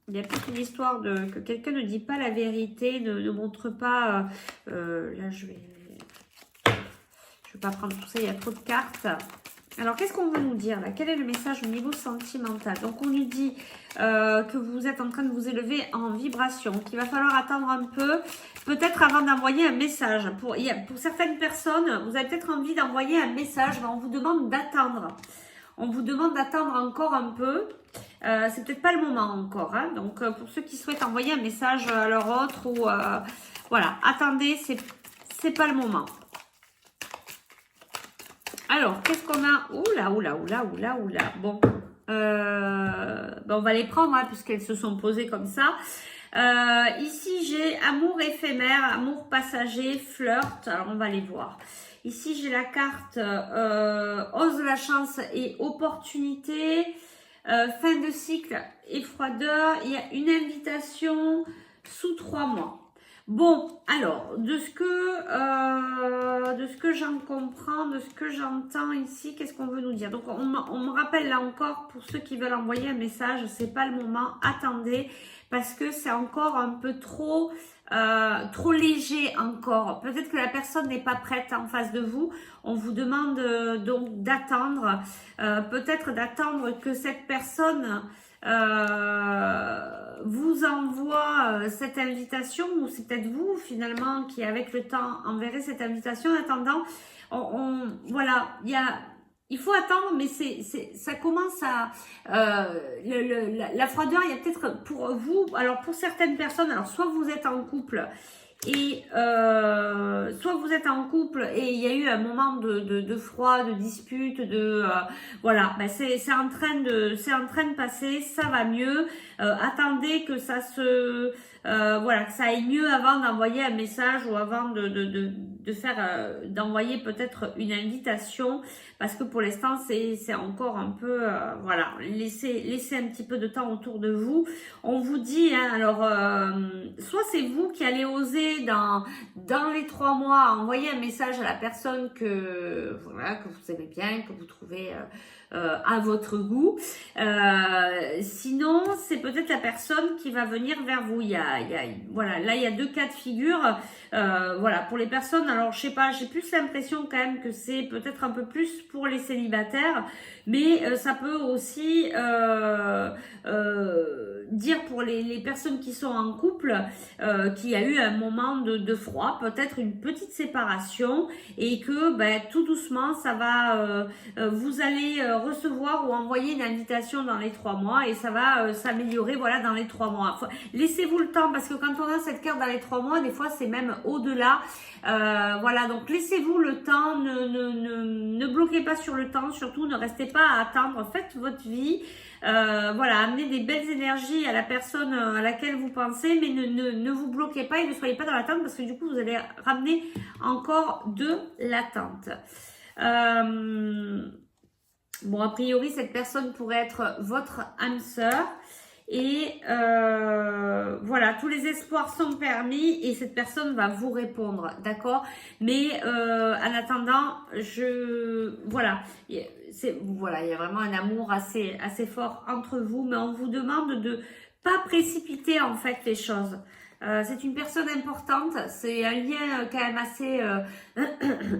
Il y a peut-être une histoire que quelqu'un ne dit pas la vérité, ne montre pas... là, je vais pas prendre tout ça, il y a trop de cartes. Alors, qu'est-ce qu'on veut nous dire là? Quel est le message au niveau sentimental? Donc, on nous dit que vous êtes en train de vous élever en vibration, qu'il va falloir attendre un peu, peut-être avant d'envoyer un message. Pour certaines personnes, vous avez peut-être envie d'envoyer un message, mais on vous demande d'attendre. On vous demande d'attendre encore un peu. C'est peut-être pas le moment encore. Hein. Donc, pour ceux qui souhaitent envoyer un message à leur autre ou... voilà, attendez, c'est pas le moment. Alors, qu'est-ce qu'on a? Oula. Bon, on va les prendre hein, puisqu'elles se sont posées comme ça. Ici, j'ai amour éphémère, amour passager, flirt. Alors, on va les voir. Ici, j'ai la carte ose la chance et opportunité. Fin de cycle et froideur. Il y a une invitation sous 3 mois. Bon, alors, de ce que j'en comprends, de ce que j'entends ici, qu'est-ce qu'on veut nous dire? Donc, on me rappelle là encore, pour ceux qui veulent envoyer un message, c'est pas le moment, attendez, parce que c'est encore un peu trop léger encore. Peut-être que la personne n'est pas prête en face de vous. On vous demande donc d'attendre, peut-être d'attendre que cette personne... vous envoie cette invitation ou c'est peut-être vous finalement qui avec le temps enverrez cette invitation. En attendant, voilà, il faut attendre, mais ça commence à la froideur. Il y a peut-être pour vous, alors pour certaines personnes, alors soit vous êtes en couple et soit vous êtes en couple et il y a eu un moment de froid, de dispute, voilà, c'est en train de passer, ça va mieux. Attendez que ça se voilà, que ça aille mieux avant d'envoyer un message ou avant de faire d'envoyer peut-être une invitation, parce que pour l'instant c'est encore un peu voilà, laissez un petit peu de temps autour de vous. On vous dit hein, alors soit c'est vous qui allez oser dans les 3 mois envoyer un message à la personne que voilà, que vous aimez bien, que vous trouvez à votre goût. Sinon, c'est peut-être la personne qui va venir vers vous. Voilà, là il y a 2 cas de figure. Voilà, pour les personnes alors je sais pas, j'ai plus l'impression quand même que c'est peut-être un peu plus pour les célibataires, mais ça peut aussi dire pour les personnes qui sont en couple qu'il y a eu un moment de froid, peut-être une petite séparation, et que tout doucement ça va vous allez recevoir ou envoyer une invitation dans les 3 mois et ça va s'améliorer voilà dans les 3 mois. Laissez-vous le temps, parce que quand on a cette carte dans les 3 mois, des fois c'est même au-delà. Voilà, donc laissez-vous le temps, ne bloquez pas sur le temps, surtout ne restez pas à attendre, faites votre vie. Voilà, amenez des belles énergies à la personne à laquelle vous pensez, mais ne vous bloquez pas et ne soyez pas dans l'attente, parce que du coup vous allez ramener encore de l'attente. Bon, a priori cette personne pourrait être votre âme sœur. Et voilà, tous les espoirs sont permis et cette personne va vous répondre, d'accord? Mais en attendant, voilà, il y a vraiment un amour assez fort entre vous, mais on vous demande de pas précipiter en fait les choses. C'est une personne importante, c'est un lien quand même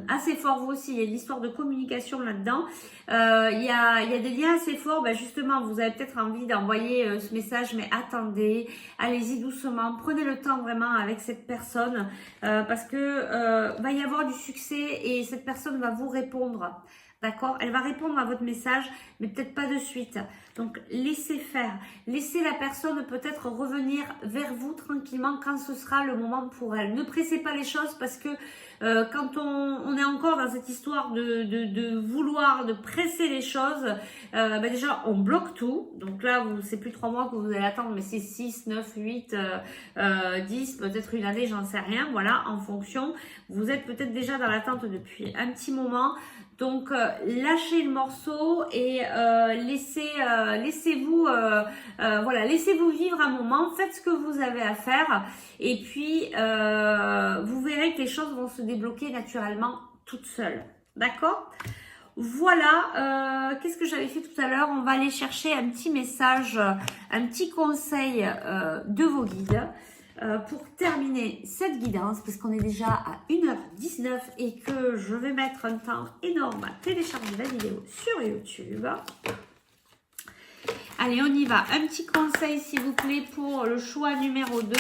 assez fort. Vous aussi, il y a une histoire de communication là-dedans. Il y a des liens assez forts. Justement, vous avez peut-être envie d'envoyer ce message, mais attendez, allez-y doucement, prenez le temps vraiment avec cette personne, parce que va y avoir du succès et cette personne va vous répondre. D'accord? Elle va répondre à votre message, mais peut-être pas de suite. Donc, laissez faire. Laissez la personne peut-être revenir vers vous tranquillement quand ce sera le moment pour elle. Ne pressez pas les choses, parce que quand on est encore dans cette histoire de vouloir, de presser les choses, déjà, on bloque tout. Donc là, c'est plus 3 mois que vous allez attendre, mais c'est 6, 9, 8, 10, peut-être une année, j'en sais rien. Voilà, en fonction. Vous êtes peut-être déjà dans l'attente depuis un petit moment. Donc, lâchez le morceau et laissez-vous vivre un moment, faites ce que vous avez à faire et puis vous verrez que les choses vont se débloquer naturellement toutes seules. D'accord? Voilà, qu'est-ce que j'avais fait tout à l'heure? On va aller chercher un petit message, un petit conseil de vos guides. Pour terminer cette guidance, parce qu'on est déjà à 1h19 et que je vais mettre un temps énorme à télécharger la vidéo sur YouTube. Allez, on y va. Un petit conseil, s'il vous plaît, pour le choix numéro 2.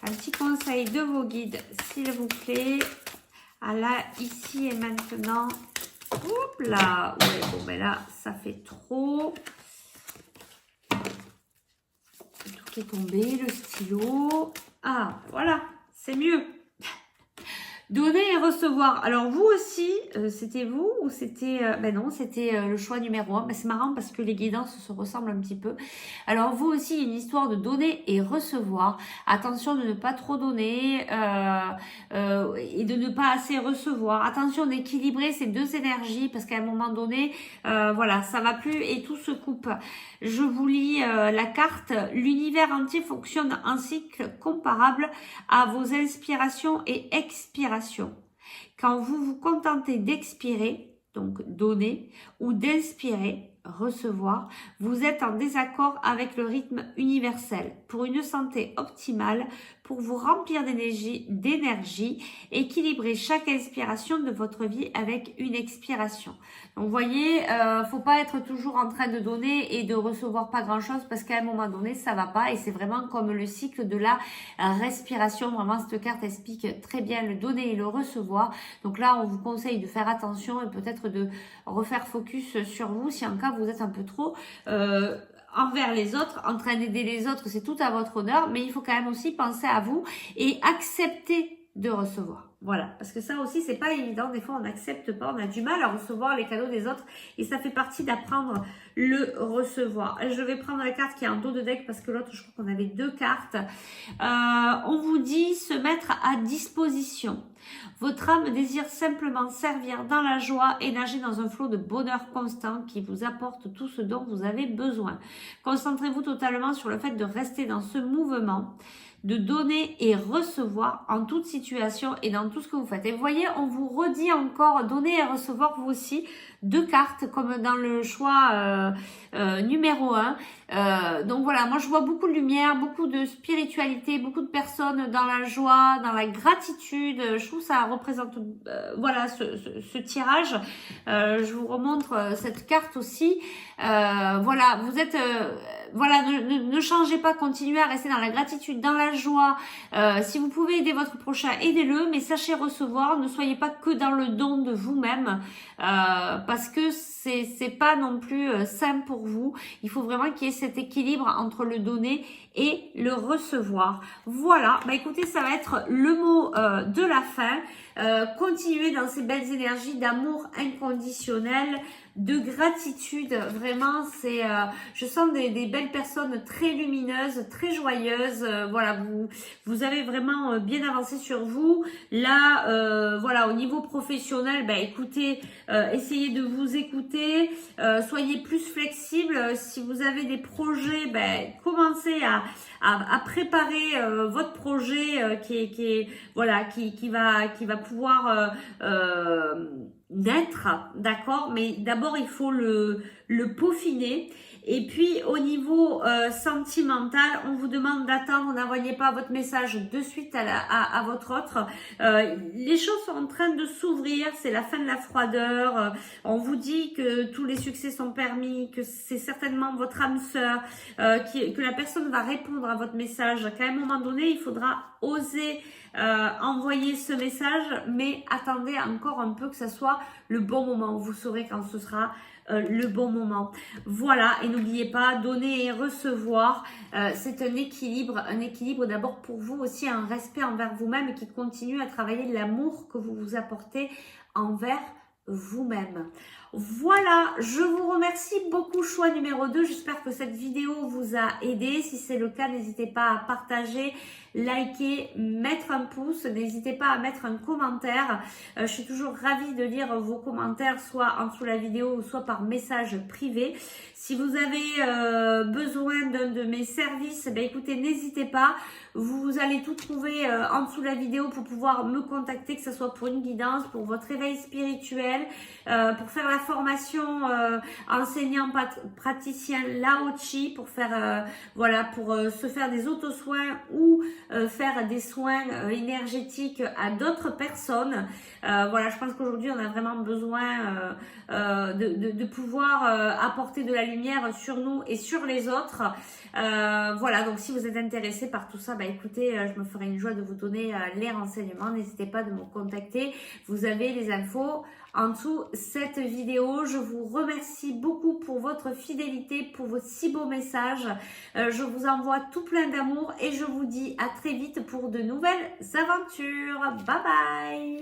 Un petit conseil de vos guides, s'il vous plaît. Ah là, ici et maintenant. Hop là. Ouais, bon, là, ça fait trop. Tout qui est tombé, le stylo. Ah, voilà, c'est mieux. Donner et recevoir. Alors vous aussi, c'était vous ou c'était... non, c'était le choix numéro 1. C'est marrant parce que les guidances se ressemblent un petit peu. Alors vous aussi, il y a une histoire de donner et recevoir. Attention de ne pas trop donner et de ne pas assez recevoir. Attention d'équilibrer ces deux énergies, parce qu'à un moment donné, voilà, ça va plus et tout se coupe. Je vous lis la carte. L'univers entier fonctionne en cycle comparable à vos inspirations et expirations. Quand vous vous contentez d'expirer, donc donner, ou d'inspirer, recevoir, vous êtes en désaccord avec le rythme universel. Pour une santé optimale, pour vous remplir d'énergie, équilibrez chaque inspiration de votre vie avec une expiration. Donc vous voyez, faut pas être toujours en train de donner et de recevoir pas grand chose, parce qu'à un moment donné ça va pas, et c'est vraiment comme le cycle de la respiration. Vraiment, cette carte explique très bien le donner et le recevoir. Donc là, on vous conseille de faire attention et peut-être de refaire focus sur vous si en cas vous êtes un peu trop envers les autres, en train d'aider les autres, c'est tout à votre honneur, mais il faut quand même aussi penser à vous et accepter de recevoir. Voilà, parce que ça aussi, c'est pas évident. Des fois, on n'accepte pas, on a du mal à recevoir les cadeaux des autres et ça fait partie d'apprendre le recevoir. Je vais prendre la carte qui est en dos de deck parce que l'autre, je crois qu'on avait 2 cartes. On vous dit se mettre à disposition. Votre âme désire simplement servir dans la joie et nager dans un flot de bonheur constant qui vous apporte tout ce dont vous avez besoin. Concentrez-vous totalement sur le fait de rester dans ce mouvement, de donner et recevoir en toute situation et dans tout ce que vous faites. Et vous voyez, on vous redit encore donner et recevoir vous aussi 2 cartes comme dans le choix numéro 1. Donc voilà, moi je vois beaucoup de lumière, beaucoup de spiritualité, beaucoup de personnes dans la joie, dans la gratitude. Je trouve que ça représente voilà ce tirage. Je vous remontre cette carte aussi. Voilà, vous êtes voilà, ne changez pas, continuez à rester dans la gratitude, dans la joie. Si vous pouvez aider votre prochain, aidez-le, mais sachez recevoir. Ne soyez pas que dans le don de vous-même, parce que c'est pas non plus sain pour vous. Il faut vraiment qu'il y ait cet équilibre entre le donner et le recevoir. Voilà, bah écoutez, ça va être le mot de la fin. Continuez dans ces belles énergies d'amour inconditionnel, de gratitude. Vraiment, c'est, je sens des belles personnes très lumineuses, très joyeuses. Voilà, vous avez vraiment bien avancé sur vous. Là, voilà, au niveau professionnel, bah écoutez, essayez de vous écouter, soyez plus flexible. Si vous avez des projets, bah, commencez à préparer votre projet qui va pouvoir naître, d'accord, mais d'abord il faut le peaufiner. Et puis au niveau sentimental, on vous demande d'attendre, n'envoyez pas votre message de suite à votre autre. Les choses sont en train de s'ouvrir, c'est la fin de la froideur. On vous dit que tous les succès sont permis, que c'est certainement votre âme sœur, que la personne va répondre à votre message, qu'à un moment donné, il faudra oser envoyer ce message, mais attendez encore un peu que ça soit le bon moment. Vous saurez quand ce sera le bon moment. Voilà, et n'oubliez pas, donner et recevoir, c'est un équilibre d'abord pour vous aussi, un respect envers vous-même qui continue à travailler l'amour que vous vous apportez envers vous-même. Voilà, je vous remercie beaucoup, choix numéro 2. J'espère que cette vidéo vous a aidé. Si c'est le cas, n'hésitez pas à partager, liker, mettre un pouce. N'hésitez pas à mettre un commentaire. Je suis toujours ravie de lire vos commentaires, soit en dessous de la vidéo ou soit par message privé. Si vous avez besoin d'un de mes services, ben écoutez, n'hésitez pas. Vous allez tout trouver en dessous de la vidéo pour pouvoir me contacter, que ce soit pour une guidance, pour votre éveil spirituel, pour faire la formation enseignant praticien Lao Chi, pour faire pour se faire des auto-soins ou faire des soins énergétiques à d'autres personnes. Voilà, je pense qu'aujourd'hui on a vraiment besoin de pouvoir apporter de la lumière sur nous et sur les autres. Voilà, donc si vous êtes intéressé par tout ça, bah écoutez, je me ferai une joie de vous donner les renseignements. N'hésitez pas de me contacter. Vous avez les infos en dessous cette vidéo. Je vous remercie beaucoup pour votre fidélité, pour vos si beaux messages. Je vous envoie tout plein d'amour et je vous dis à très vite pour de nouvelles aventures. Bye bye!